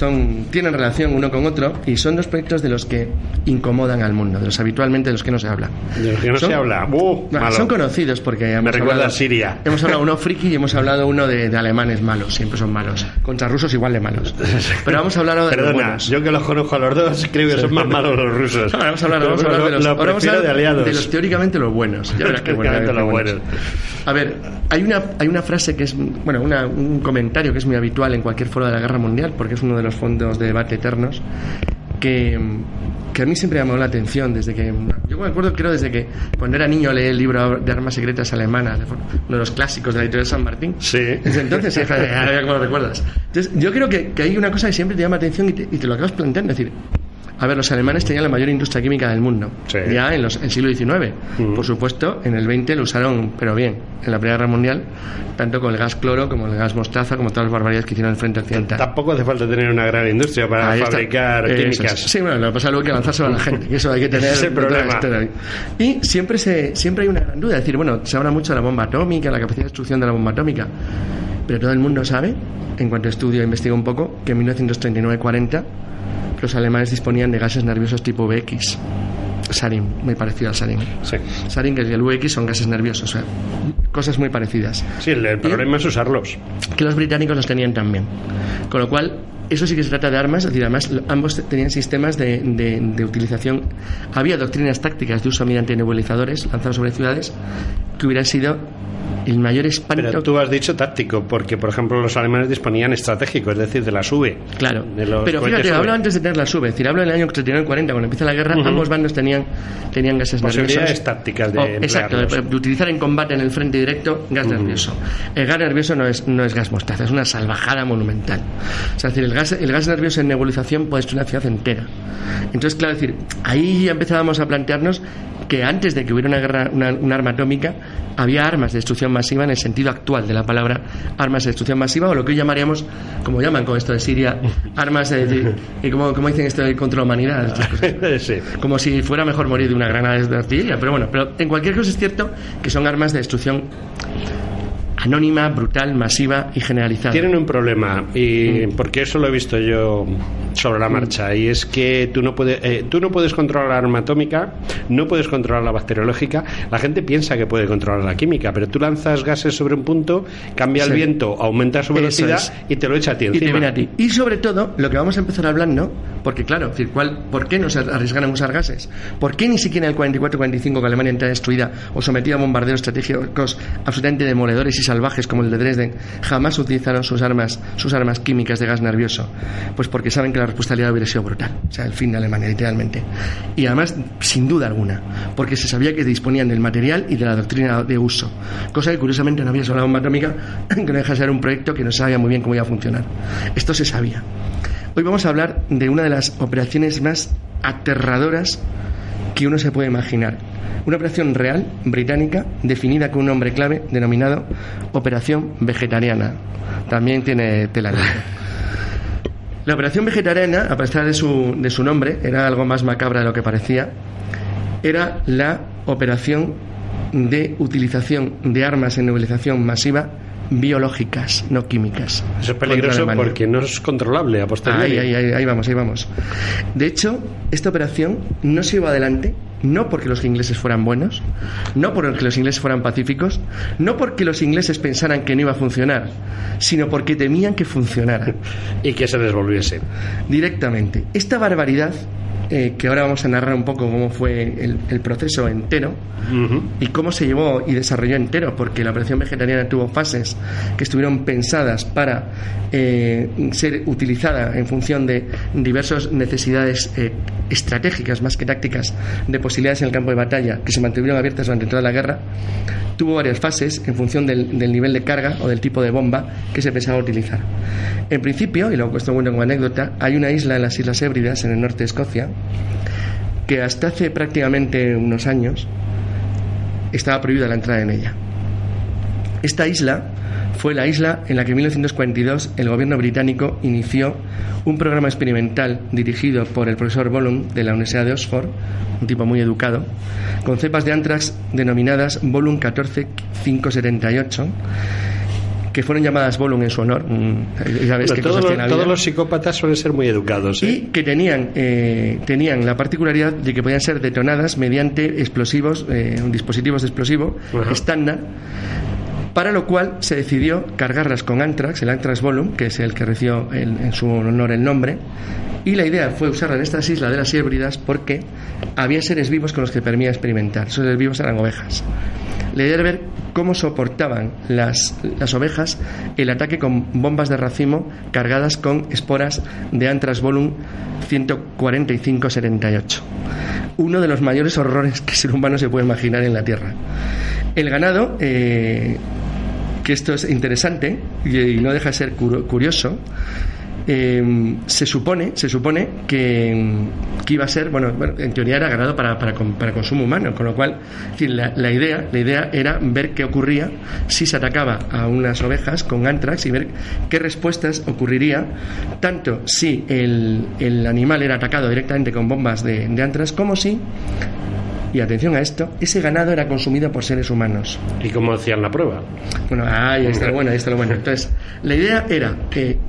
tienen relación uno con otro, y son 2 proyectos de los que incomodan al mundo, de los habitualmente de los que no se habla. De los que no se habla. Malo. Son conocidos porque me recuerda a Siria. Hemos hablado uno friki y hemos hablado uno de alemanes malos. Siempre son malos. Contra rusos igual de malos. Pero vamos a hablar de los buenos. Yo que los conozco a los dos, creo que son más malos los rusos. Vamos a hablar de los teóricamente los buenos. Ya verás qué buenos. A ver, hay una frase que es, bueno, un comentario que es muy habitual en cualquier foro de la guerra mundial, porque es uno de los fondos de debate eternos, que a mí siempre me llamó la atención yo me acuerdo, creo, desde que cuando era niño leí el libro de armas secretas alemanas, uno de los clásicos de la editorial San Martín. Sí. Desde entonces, ¿cómo lo recuerdas? Entonces, yo creo que hay una cosa que siempre te llama atención y te lo acabas planteando, es decir, a ver, los alemanes tenían la mayor industria química del mundo, sí, ya en el siglo XIX. Por supuesto, en el XX lo usaron, pero bien, en la Primera Guerra Mundial, tanto con el gas cloro como el gas mostaza, como todas las barbaridades que hicieron en el frente occidental. Tampoco hace falta tener una gran industria para fabricar químicas. Sí, bueno, lo que pasa es luego que avanzar sobre la gente, que eso hay que tener. Ese es el problema. Y siempre hay una gran duda, es decir, bueno, se habla mucho de la bomba atómica, la capacidad de destrucción de la bomba atómica, pero todo el mundo sabe, en cuanto estudio e investigo un poco, que en 1939-40 los alemanes disponían de gases nerviosos tipo VX. Sarin, muy parecido al sarin. Sí. Sarin y el VX son gases nerviosos, o sea, cosas muy parecidas. Sí, el problema es usarlos. Que los británicos los tenían también. Con lo cual, eso sí que se trata de armas, es decir, además ambos tenían sistemas de utilización. Había doctrinas tácticas de uso mediante nebulizadores lanzados sobre ciudades que hubieran sido el mayor espanto. Pero tú has dicho táctico, porque por ejemplo los alemanes disponían estratégico, es decir, de la SUBE. Claro, pero fíjate, hablo antes de tener la SUBE, es decir, hablo en el año 39-40, cuando empieza la guerra, ambos bandos tenían gases posibilidades tácticas de exacto, de utilizar en combate en el frente directo gas nervioso. El gas nervioso no es gas mostaza, es una salvajada monumental. O sea, es decir, el gas nervioso en nebulización puede destruir una ciudad entera. Entonces, claro, es decir, ahí ya empezábamos a plantearnos que antes de que hubiera una guerra, un arma atómica, había armas de destrucción masiva en el sentido actual de la palabra, armas de destrucción masiva, o lo que hoy llamaríamos, como llaman con esto de Siria, armas como dicen esto contra la humanidad, estas cosas. Sí. Como si fuera mejor morir de una granada de artillería, pero en cualquier caso es cierto que son armas de destrucción anónima, brutal, masiva y generalizada. Tienen un problema, y porque eso lo he visto yo sobre la marcha, y es que tú no puedes controlar la arma atómica, no puedes controlar la bacteriológica. La gente piensa que puede controlar la química, pero tú lanzas gases sobre un punto, cambia el viento, aumenta su velocidad y te lo echa a ti encima. Y te viene a ti. Y sobre todo, lo que vamos a empezar hablando, porque claro, ¿por qué no se arriesgaron a usar gases? ¿Por qué ni siquiera en el 44-45, que Alemania entra destruida o sometida a bombardeos estratégicos absolutamente demoledores y salvajes como el de Dresden, jamás utilizaron sus armas químicas de gas nervioso? Pues porque saben que la responsabilidad hubiera sido brutal, o sea, el fin de Alemania, literalmente. Y además, sin duda alguna, porque se sabía que disponían del material y de la doctrina de uso, cosa que curiosamente no había sobre la bomba atómica, que no deja de ser un proyecto que no sabía muy bien cómo iba a funcionar. Esto se sabía. Hoy vamos a hablar de una de las operaciones más aterradoras que uno se puede imaginar. Una operación real, británica, definida con un nombre clave denominado Operación Vegetariana. También tiene tela. La Operación Vegetariana, a pesar de su nombre, era algo más macabra de lo que parecía. Era la operación de utilización de armas en nebulización masiva biológicas, no químicas. Eso es peligroso porque no es controlable a posteriori. Ahí vamos. De hecho, esta operación no se llevó adelante, no porque los ingleses fueran buenos, no porque los ingleses fueran pacíficos, no porque los ingleses pensaran que no iba a funcionar, sino porque temían que funcionara. Y que se desvolviese. Directamente. Esta barbaridad, que ahora vamos a narrar un poco cómo fue el proceso entero y cómo se llevó y desarrolló entero, porque la operación vegetariana tuvo fases que estuvieron pensadas para ser utilizada en función de diversas necesidades estratégicas más que tácticas, de posibilidades en el campo de batalla que se mantuvieron abiertas durante toda la guerra. Tuvo varias fases en función del nivel de carga o del tipo de bomba que se pensaba utilizar. En principio, y lo he puesto bueno como anécdota, hay una isla en las Islas Hébridas, en el norte de Escocia, que hasta hace prácticamente unos años estaba prohibida la entrada en ella. Esta isla fue la isla en la que en 1942 el gobierno británico inició un programa experimental dirigido por el profesor Bollum de la Universidad de Oxford, un tipo muy educado, con cepas de anthrax denominadas Bollum 14578, que fueron llamadas Bollum en su honor. ¿Sabes qué cosas tiene la vida? Todos los psicópatas suelen ser muy educados, ¿eh? Y que tenían la particularidad de que podían ser detonadas mediante explosivos, dispositivos de explosivo estándar, para lo cual se decidió cargarlas con anthrax, el anthrax Bollum, que es el que recibió en su honor el nombre, y la idea fue usarla en estas islas de las Hébridas porque había seres vivos con los que permitía experimentar. Esos seres vivos eran ovejas. La idea era ver cómo soportaban las ovejas el ataque con bombas de racimo cargadas con esporas de anthrax Bollum 14578. Uno de los mayores horrores que el ser humano se puede imaginar en la Tierra. El ganado, que esto es interesante y no deja de ser curioso, se supone que iba a ser, bueno, en teoría era ganado para consumo humano, con lo cual, es decir, la idea era ver qué ocurría si se atacaba a unas ovejas con anthrax y ver qué respuestas ocurriría, tanto si el animal era atacado directamente con bombas de anthrax, como si, y atención a esto, ese ganado era consumido por seres humanos. ¿Y cómo hacían la prueba? Bueno, ahí está lo bueno. Entonces, la idea era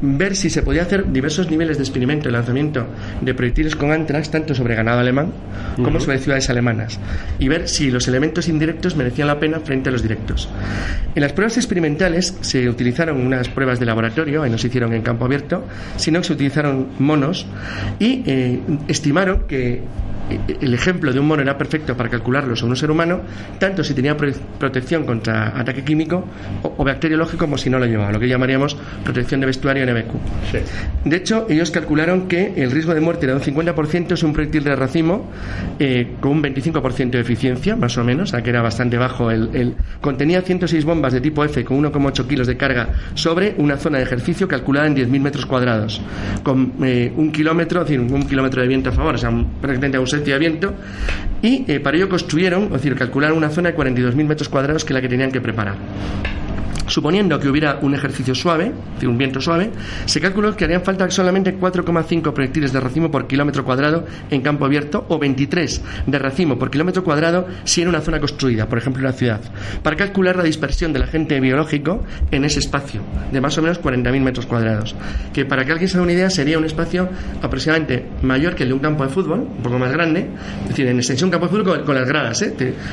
ver si se podía hacer diversos niveles de experimento y lanzamiento de proyectiles con anthrax, tanto sobre ganado alemán como sobre ciudades alemanas, y ver si los elementos indirectos merecían la pena frente a los directos. En las pruebas experimentales se utilizaron unas pruebas de laboratorio, no se hicieron en campo abierto, sino que se utilizaron monos y estimaron que el ejemplo de un mono era perfecto para calcularlo sobre un ser humano, tanto si tenía protección contra ataque químico o bacteriológico como si no lo llevaba, lo que llamaríamos protección de vestuario NBQ. Sí. De hecho, ellos calcularon que el riesgo de muerte era de un 50% si un proyectil de racimo con un 25% de eficiencia, más o menos, o sea que era bastante bajo. Contenía 106 bombas de tipo F con 1,8 kilos de carga sobre una zona de ejercicio calculada en 10.000 metros cuadrados, con un kilómetro de viento a favor, o sea, prácticamente a un de viento, y para ello construyeron, es decir, calcularon una zona de 42.000 metros cuadrados que es la que tenían que preparar. Suponiendo que hubiera un ejercicio suave, es decir, un viento suave, se calculó que harían falta solamente 4,5 proyectiles de racimo por kilómetro cuadrado en campo abierto o 23 de racimo por kilómetro cuadrado si era una zona construida, por ejemplo una ciudad, para calcular la dispersión del agente biológico en ese espacio de más o menos 40.000 metros cuadrados, que para que alguien se haga una idea sería un espacio aproximadamente mayor que el de un campo de fútbol, un poco más grande, es decir, en extensión un campo de fútbol con las gradas,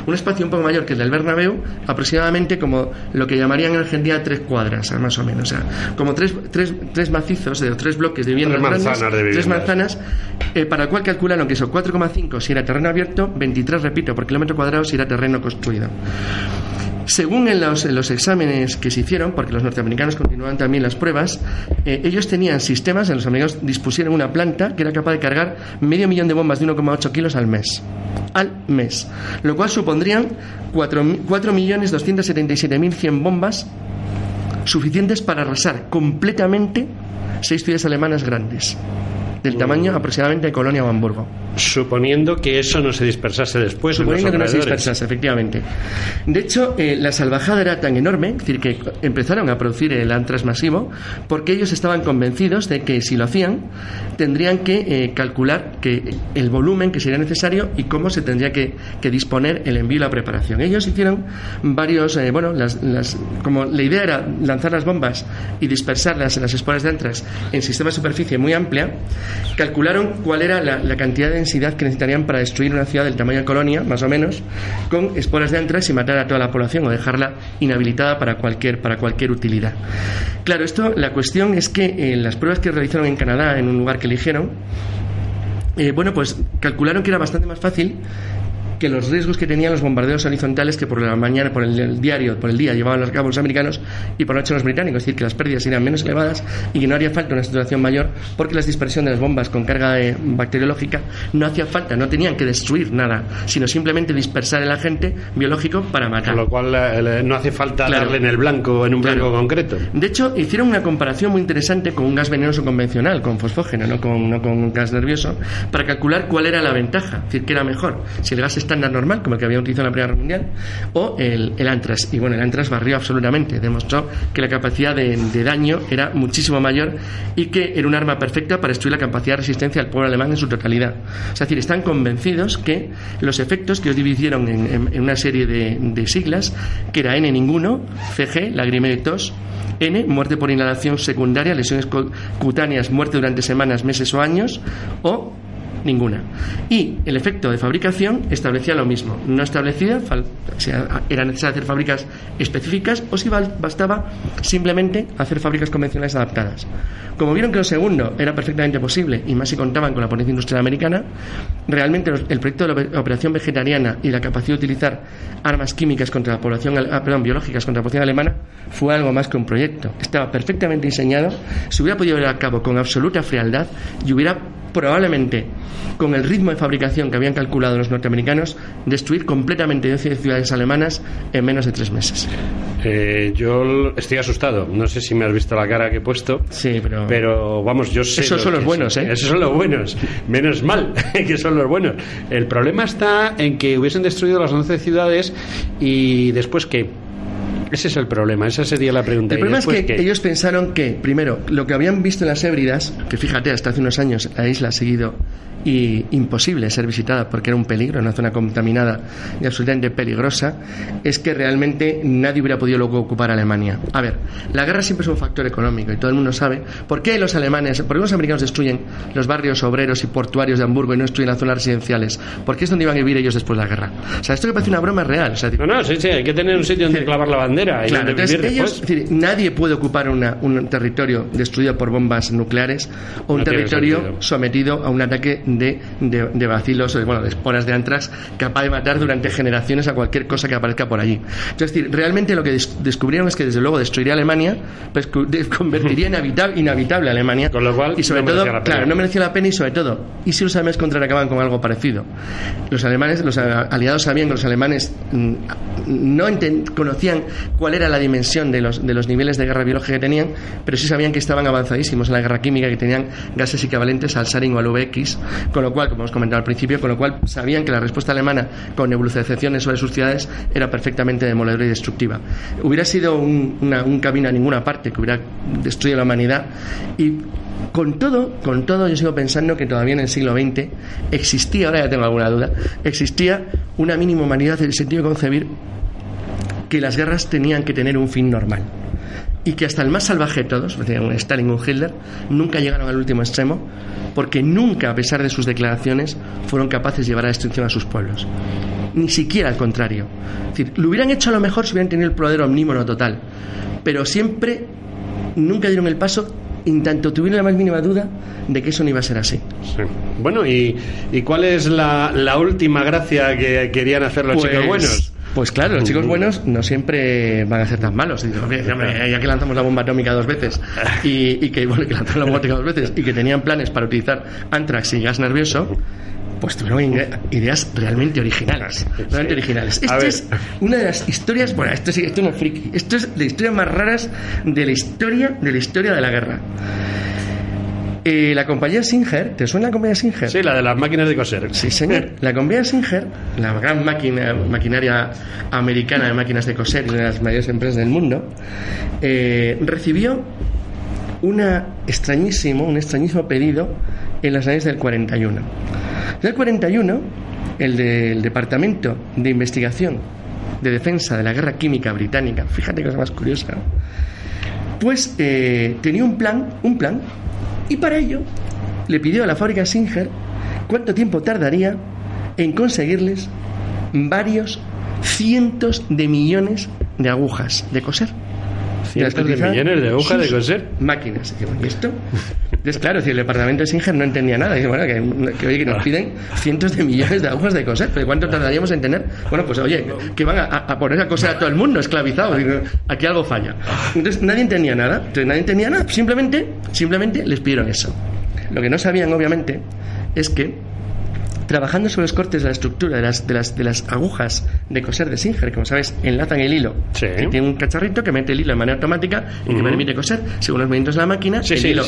un espacio un poco mayor que el del Bernabéu, aproximadamente como lo que llamarían en Argentina 3 cuadras, más o menos, o sea, como tres macizos de 3 bloques de viviendas grandes, 3 manzanas, para el cual calcularon que eso 4,5 si era terreno abierto, 23, repito, por kilómetro cuadrado si era terreno construido. Según en los exámenes que se hicieron, porque los norteamericanos continuaban también las pruebas, ellos tenían sistemas, los americanos dispusieron una planta que era capaz de cargar 500.000 de bombas de 1,8 kilos al mes, lo cual supondrían 4.277.100 bombas suficientes para arrasar completamente 6 ciudades alemanas grandes, del tamaño aproximadamente de Colonia o Hamburgo. Suponiendo que eso no se dispersase después. Suponiendo que no se dispersase, efectivamente. De hecho, la salvajada era tan enorme, es decir, que empezaron a producir el anthrax masivo, porque ellos estaban convencidos de que si lo hacían, tendrían que calcular que el volumen que sería necesario y cómo se tendría que disponer el envío y la preparación. Ellos hicieron varios, como la idea era lanzar las bombas y dispersar las esporas de anthrax en sistema de superficie muy amplia, calcularon cuál era la cantidad de densidad que necesitarían para destruir una ciudad del tamaño de Colonia, más o menos, con esporas de anthrax y matar a toda la población o dejarla inhabilitada para cualquier utilidad. Claro, la cuestión es que las pruebas que realizaron en Canadá, en un lugar que eligieron, pues calcularon que era bastante más fácil que los riesgos que tenían los bombardeos horizontales que por la mañana, por el día llevaban a cabo los americanos y por la noche los británicos, es decir, que las pérdidas serían menos elevadas y que no haría falta una saturación mayor porque la dispersión de las bombas con carga bacteriológica no hacía falta, no tenían que destruir nada, sino simplemente dispersar el agente biológico para matar. Con lo cual no hace falta darle en el blanco, en un blanco concreto. De hecho, hicieron una comparación muy interesante con un gas venenoso convencional, con fosfógeno, no con gas nervioso, para calcular cuál era la ventaja, es decir, qué era mejor, si el gas estándar normal, como el que había utilizado en la Primera Guerra Mundial, o el Antras. Y bueno, el Antras barrió absolutamente, demostró que la capacidad de daño era muchísimo mayor y que era un arma perfecta para destruir la capacidad de resistencia del pueblo alemán en su totalidad. Es decir, están convencidos que los efectos que ellos dividieron en una serie de siglas, que era N ninguno, CG, lagrimeo y tos, N, muerte por inhalación secundaria, lesiones cutáneas, muerte durante semanas, meses o años, o ninguna. Y el efecto de fabricación establecía lo mismo, no establecía, era necesario hacer fábricas específicas o si bastaba simplemente hacer fábricas convencionales adaptadas. Como vieron que lo segundo era perfectamente posible y más si contaban con la potencia industrial americana, realmente el proyecto de la operación vegetariana y la capacidad de utilizar armas químicas contra la población, biológicas contra la población alemana fue algo más que un proyecto. Estaba perfectamente diseñado, se hubiera podido llevar a cabo con absoluta frialdad y hubiera probablemente, con el ritmo de fabricación que habían calculado los norteamericanos, destruir completamente 12 ciudades alemanas en menos de 3 meses. Yo estoy asustado. No sé si me has visto la cara que he puesto. Sí, pero vamos, yo sé. Esos son los buenos, ¿eh? Esos son los buenos. Menos mal que son los buenos. El problema está en que hubiesen destruido las 11 ciudades y después ¿qué? Ese es el problema, esa sería la pregunta. El problema es que ellos pensaron que, primero, lo que habían visto en las Hébridas, que fíjate, hasta hace unos años la isla ha seguido y imposible ser visitada porque era un peligro, una zona contaminada y absolutamente peligrosa, es que realmente nadie hubiera podido luego ocupar Alemania. A ver, la guerra siempre es un factor económico y todo el mundo sabe por qué los americanos destruyen los barrios obreros y portuarios de Hamburgo y no destruyen las zonas residenciales, porque es donde iban a vivir ellos después de la guerra. O sea, esto que parece una broma es real. O sea, sí, hay que tener un sitio donde clavar la bandera y claro, donde vivir después. Es decir, nadie puede ocupar un territorio destruido por bombas nucleares o un territorio sometido a un ataque de bacilos, de esporas de antrax capaz de matar durante generaciones a cualquier cosa que aparezca por allí. Es decir, realmente lo que descubrieron es que desde luego destruiría Alemania, pues convertiría inhabitable a Alemania, con lo cual y sobre todo, claro, no merecía la pena y sobre todo, y si los alemanes contraatacaban con algo parecido. Los aliados sabían que los alemanes no conocían cuál era la dimensión de los niveles de guerra biológica que tenían, pero sí sabían que estaban avanzadísimos en la guerra química, que tenían gases equivalentes al sarin o al VX, con lo cual, como hemos comentado al principio, con lo cual sabían que la respuesta alemana con nebulizaciones sobre sus ciudades era perfectamente demoledora y destructiva. Hubiera sido un camino a ninguna parte que hubiera destruido la humanidad. Y con todo yo sigo pensando que todavía en el siglo XX existía, ahora ya tengo alguna duda, existía una mínima humanidad en el sentido de concebir que las guerras tenían que tener un fin normal y que hasta el más salvaje de todos, un Stalin o un Hitler, nunca llegaron al último extremo porque nunca, a pesar de sus declaraciones, fueron capaces de llevar a la destrucción a sus pueblos, ni siquiera al contrario. Es decir, lo hubieran hecho a lo mejor si hubieran tenido el poder omnímono total, pero siempre nunca dieron el paso en tanto tuvieron la más mínima duda de que eso no iba a ser así. Sí. Bueno, ¿y cuál es la última gracia que querían hacer los chicos buenos? Pues claro, los chicos buenos no siempre van a ser tan malos. Ya que lanzamos la bomba atómica 2 veces y que lanzamos la bomba atómica 2 veces y que tenían planes para utilizar antrax y gas nervioso, pues tuvieron ideas realmente originales. Esta es una de las historias, bueno, esto no es friki, esto es de historias más raras de la historia de la guerra. La compañía Singer, ¿te suena la compañía Singer? Sí, la de las máquinas de coser. Sí, señor. La compañía Singer, la gran maquinaria americana de máquinas de coser, una de las mayores empresas del mundo, recibió un extrañísimo pedido en las años del 41. En el 41, el Departamento de Investigación de Defensa de la Guerra Química Británica, fíjate cosa más curiosa, pues tenía un plan, y para ello le pidió a la fábrica Singer cuánto tiempo tardaría en conseguirles varios cientos de millones de agujas de coser. Cientos de millones de agujas de coser. Máquinas. ¿Y esto? Entonces, claro, si el departamento de Singer no entendía nada. Dice, bueno, que nos piden cientos de millones de agujas de coser. ¿Pero cuánto tardaríamos en tener? Bueno, pues oye, que van a poner a coser a todo el mundo esclavizado. Digo, aquí algo falla. Entonces, nadie entendía nada. Simplemente les pidieron eso. Lo que no sabían, obviamente, es que trabajando sobre los cortes de la estructura de las agujas de coser de Singer, como sabes, enlazan el hilo, sí, que tiene un cacharrito que mete el hilo de manera automática y que permite coser según los movimientos de la máquina. Sí, el hilo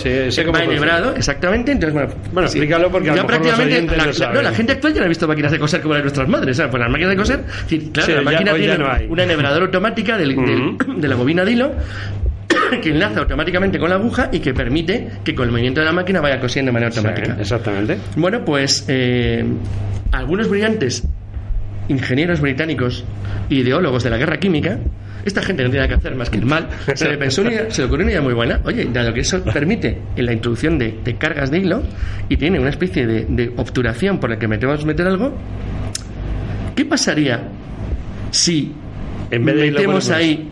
va enhebrado, exactamente. Entonces, bueno, explícalo porque a lo mejor los oyentes no saben. La gente actual ya no ha visto máquinas de coser como las de nuestras madres, ¿sabes? Pues las máquinas de coser, claro, la máquina tiene una enhebradora automática de la bobina de hilo que enlaza automáticamente con la aguja y que permite que con el movimiento de la máquina vaya cosiendo de manera automática. Sí, exactamente. Bueno, pues algunos brillantes ingenieros británicos e ideólogos de la guerra química, esta gente no tiene nada que hacer más que el mal, se le ocurrió una idea muy buena. Oye, dado que eso permite en la introducción de cargas de hilo y tiene una especie de obturación por la que meter algo, ¿qué pasaría si en vez de metemos ahí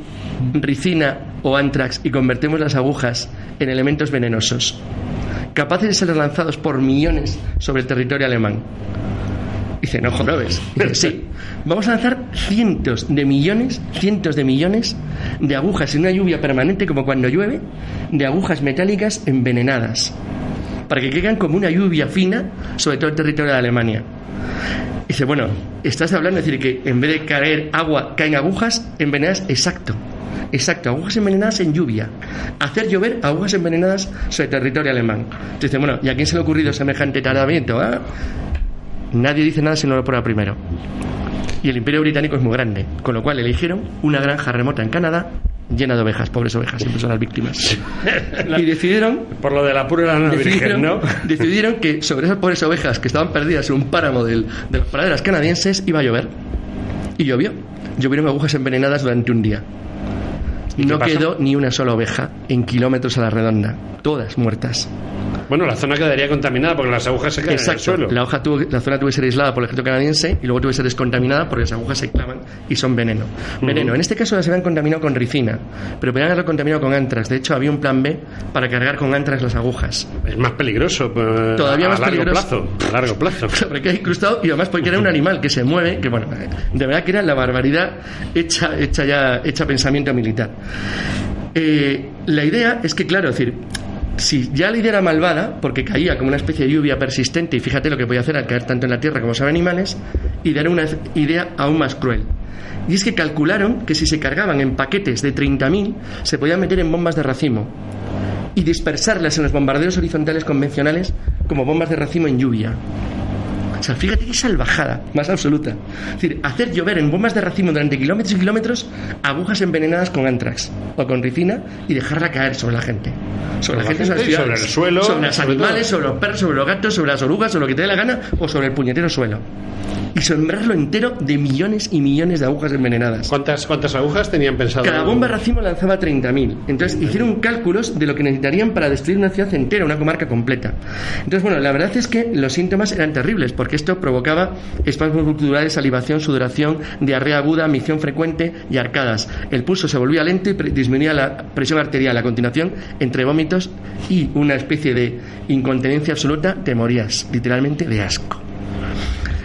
ricina o antrax y convertimos las agujas en elementos venenosos capaces de ser lanzados por millones sobre el territorio alemán? Dice, no jorobes. Dice, sí, vamos a lanzar cientos de millones de agujas en una lluvia permanente, como cuando llueve, de agujas metálicas envenenadas, para que caigan como una lluvia fina sobre todo el territorio de Alemania. Dice, bueno, estás hablando de decir que en vez de caer agua, caen agujas envenenadas. Exacto, agujas envenenadas en lluvia. Hacer llover agujas envenenadas sobre el territorio alemán. Entonces, bueno, ¿y a quién se le ha ocurrido semejante tratamiento? Nadie dice nada si no lo prueba primero. Y el Imperio Británico es muy grande, con lo cual eligieron una granja remota en Canadá llena de ovejas, pobres ovejas, siempre son las víctimas. Y decidieron, por lo de la pura no virgen, ¿no? Decidieron que sobre esas pobres ovejas que estaban perdidas en un páramo de las praderas canadienses iba a llover. Y llovió. Llovieron agujas envenenadas durante un día. No quedó ni una sola oveja en kilómetros a la redonda, todas muertas. Bueno, la zona quedaría contaminada porque las agujas se caen en el suelo. La zona tuvo que ser aislada por el ejército canadiense y luego tuvo que ser descontaminada porque las agujas se clavan y son veneno. Veneno. En este caso las habían contaminado con ricina, pero podían haberlo contaminado con antrax. De hecho, había un plan B para cargar con antrax las agujas. Es más peligroso. Todavía más peligroso. A largo plazo. Porque queda incrustado y además porque era un animal que se mueve, que bueno, de verdad que era la barbaridad hecha pensamiento militar. La idea es que, claro, es decir, si ya la idea era malvada, porque caía como una especie de lluvia persistente, y fíjate lo que podía hacer al caer tanto en la tierra como sobre animales, y era una idea aún más cruel. Y es que calcularon que si se cargaban en paquetes de 30.000, se podían meter en bombas de racimo y dispersarlas en los bombardeos horizontales convencionales como bombas de racimo en lluvia. O sea, fíjate qué salvajada más absoluta. Es decir, hacer llover en bombas de racimo durante kilómetros y kilómetros agujas envenenadas con antrax o con ricina y dejarla caer sobre la gente. Sobre la gente, sobre las ciudades, sobre el suelo, sobre los animales, sobre los perros, sobre los gatos, sobre las orugas, sobre lo que te dé la gana o sobre el puñetero suelo. Y sembrarlo entero de millones y millones de agujas envenenadas. ¿Cuántas agujas tenían pensado? Cada bomba de racimo lanzaba 30.000. Entonces hicieron cálculos de lo que necesitarían para destruir una ciudad entera, una comarca completa. Entonces, bueno, la verdad es que los síntomas eran terribles, porque esto provocaba espasmos musculares, salivación, sudoración, diarrea aguda, micción frecuente y arcadas. El pulso se volvía lento y disminuía la presión arterial. A continuación, entre vómitos y una especie de incontinencia absoluta, te morías, literalmente, de asco.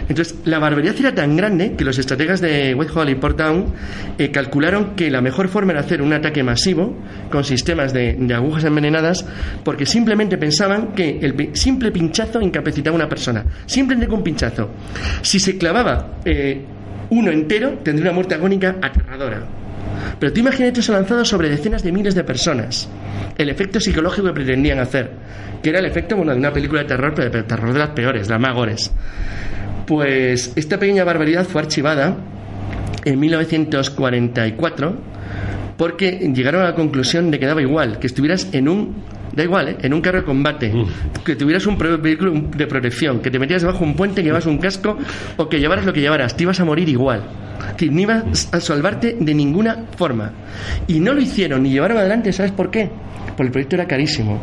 Entonces, la barbaridad era tan grande que los estrategas de Whitehall y Portdown calcularon que la mejor forma era hacer un ataque masivo con sistemas de agujas envenenadas, porque simplemente pensaban que el simple pinchazo incapacitaba a una persona. Simplemente con un pinchazo. Si se clavaba uno entero, tendría una muerte agónica aterradora. Pero tú imagínate eso lanzado sobre decenas de miles de personas. El efecto psicológico que pretendían hacer, que era el efecto, bueno, de una película de terror, pero de terror de las peores, de las más gores. Pues esta pequeña barbaridad fue archivada en 1944 porque llegaron a la conclusión de que daba igual que estuvieras en un carro de combate, que tuvieras un vehículo de protección, que te metías debajo de un puente, que llevas un casco o que llevaras lo que llevaras, te ibas a morir igual, que no ibas a salvarte de ninguna forma. Y no lo hicieron ni llevaron adelante. ¿Sabes por qué? Porque el proyecto era carísimo.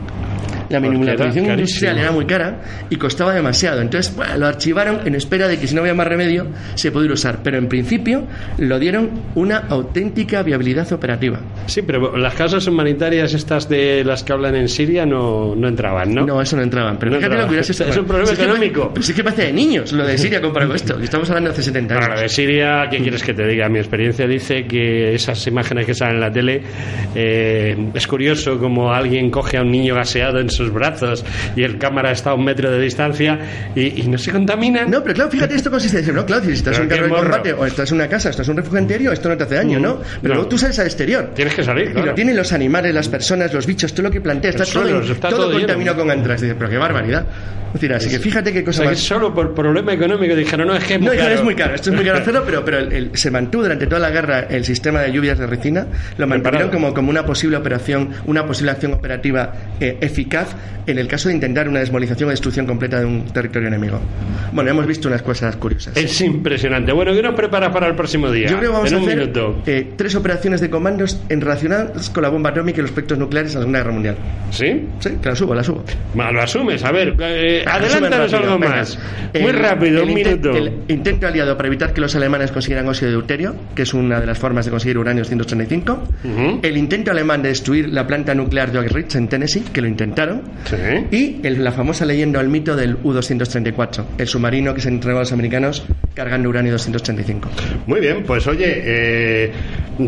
La minimización industrial era muy cara y costaba demasiado. Entonces, bueno, lo archivaron en espera de que si no había más remedio se pudiera usar. Pero en principio lo dieron una auténtica viabilidad operativa. Sí, pero las causas humanitarias estas de las que hablan en Siria no entraban, ¿no? No, eso no entraban. Pero fíjate lo que hubiera sido. Es un problema económico. Pero sí que parece de niños lo de Siria comparado con esto. Estamos hablando de hace 70 años. Bueno, lo de Siria, ¿qué quieres que te diga? Mi experiencia dice que esas imágenes que salen en la tele, es curioso como alguien coge a un niño gaseado en sus brazos y el cámara está a 1 metro de distancia y no se contamina. No, pero claro, fíjate, esto consiste en decir, no, claro, si estás en un carro de combate o estás en una casa, estás en un refugio antiaéreo, esto no te hace daño, ¿no? Pero luego tú sales al exterior. Tienes que salir, claro. Y lo tienen los animales, las personas, los bichos, todo lo que planteas, está todo contaminado con antrax. Dices, pero qué barbaridad. Es decir, así que fíjate qué cosa o sea, más. Que solo por problema económico dijeron, no, es que es muy caro. Es muy caro, esto es muy caro hacerlo, pero se mantuvo durante toda la guerra el sistema de lluvias de resina, lo mantuvieron como una posible operación, una posible acción operativa eficaz en el caso de intentar una desmovilización o destrucción completa de un territorio enemigo. Bueno, hemos visto unas cosas curiosas. Es impresionante. Bueno, ¿qué nos preparas para el próximo día? Yo creo que vamos a hacer 3 operaciones de comandos relacionadas con la bomba atómica y los aspectos nucleares en la Segunda Guerra Mundial. ¿Sí? Sí, que la subo. Lo asumes. A ver, adelántanos algo más. Muy rápido, un minuto. El intento aliado para evitar que los alemanes consiguieran óxido de deuterio, que es una de las formas de conseguir uranio 235. El intento alemán de destruir la planta nuclear de Oak Ridge en Tennessee, que lo intentaron. Sí. Y la famosa leyenda o el mito del U-234, el submarino que se entregó a los americanos cargando uranio 235. Muy bien, pues oye,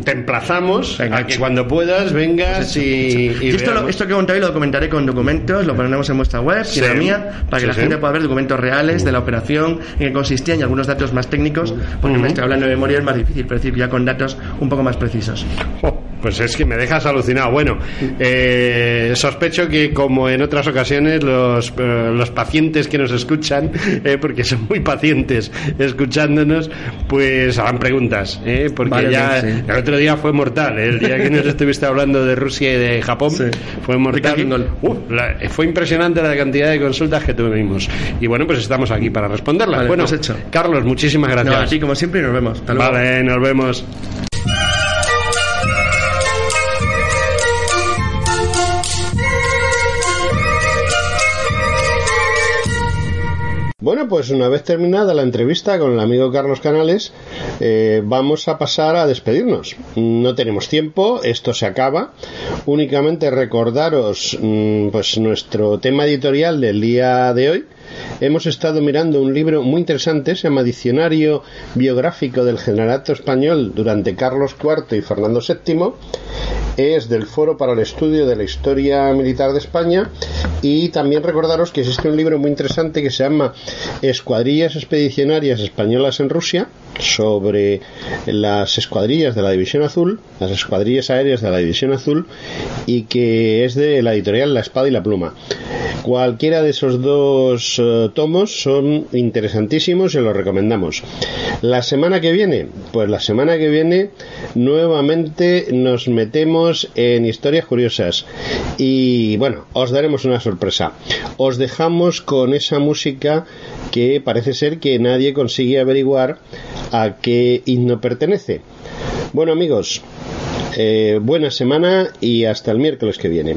te emplazamos a que cuando puedas vengas y esto que contaré lo documentaré con documentos, lo pondremos en vuestra web y en la mía, para que la gente pueda ver documentos reales de la operación, en qué consistía, y algunos datos más técnicos, porque me estoy hablando de memoria, es más difícil, pero decir ya con datos un poco más precisos. Pues es que me dejas alucinado. Bueno, sospecho que como en otras ocasiones los pacientes que nos escuchan, porque son muy pacientes escuchándonos, pues harán preguntas, porque el otro día fue mortal, el día que nos estuviste hablando de Rusia y de Japón, fue mortal. Fue impresionante la cantidad de consultas que tuvimos y bueno, pues estamos aquí para responderlas. Vale, bueno, pues hecho. Carlos, muchísimas gracias. Así como siempre, y nos vemos. Hasta luego. Vale, nos vemos. Bueno, pues una vez terminada la entrevista con el amigo Carlos Canales, vamos a pasar a despedirnos. No tenemos tiempo, esto se acaba. Únicamente recordaros pues nuestro tema editorial del día de hoy. Hemos estado mirando un libro muy interesante, se llama Diccionario Biográfico del Generalato Español durante Carlos IV y Fernando VII. Es del Foro para el Estudio de la Historia Militar de España. Y también recordaros que existe un libro muy interesante que se llama Escuadrillas Expedicionarias Españolas en Rusia, sobre las escuadrillas de la División Azul, las escuadrillas aéreas de la División Azul, y que es de la editorial La Espada y la Pluma. Cualquiera de esos dos tomos son interesantísimos y los recomendamos. La semana que viene, nuevamente nos metemos en historias curiosas y bueno, os daremos una sorpresa. Os dejamos con esa música que parece ser que nadie consigue averiguar a qué himno pertenece. Bueno, amigos, buena semana y hasta el miércoles que viene.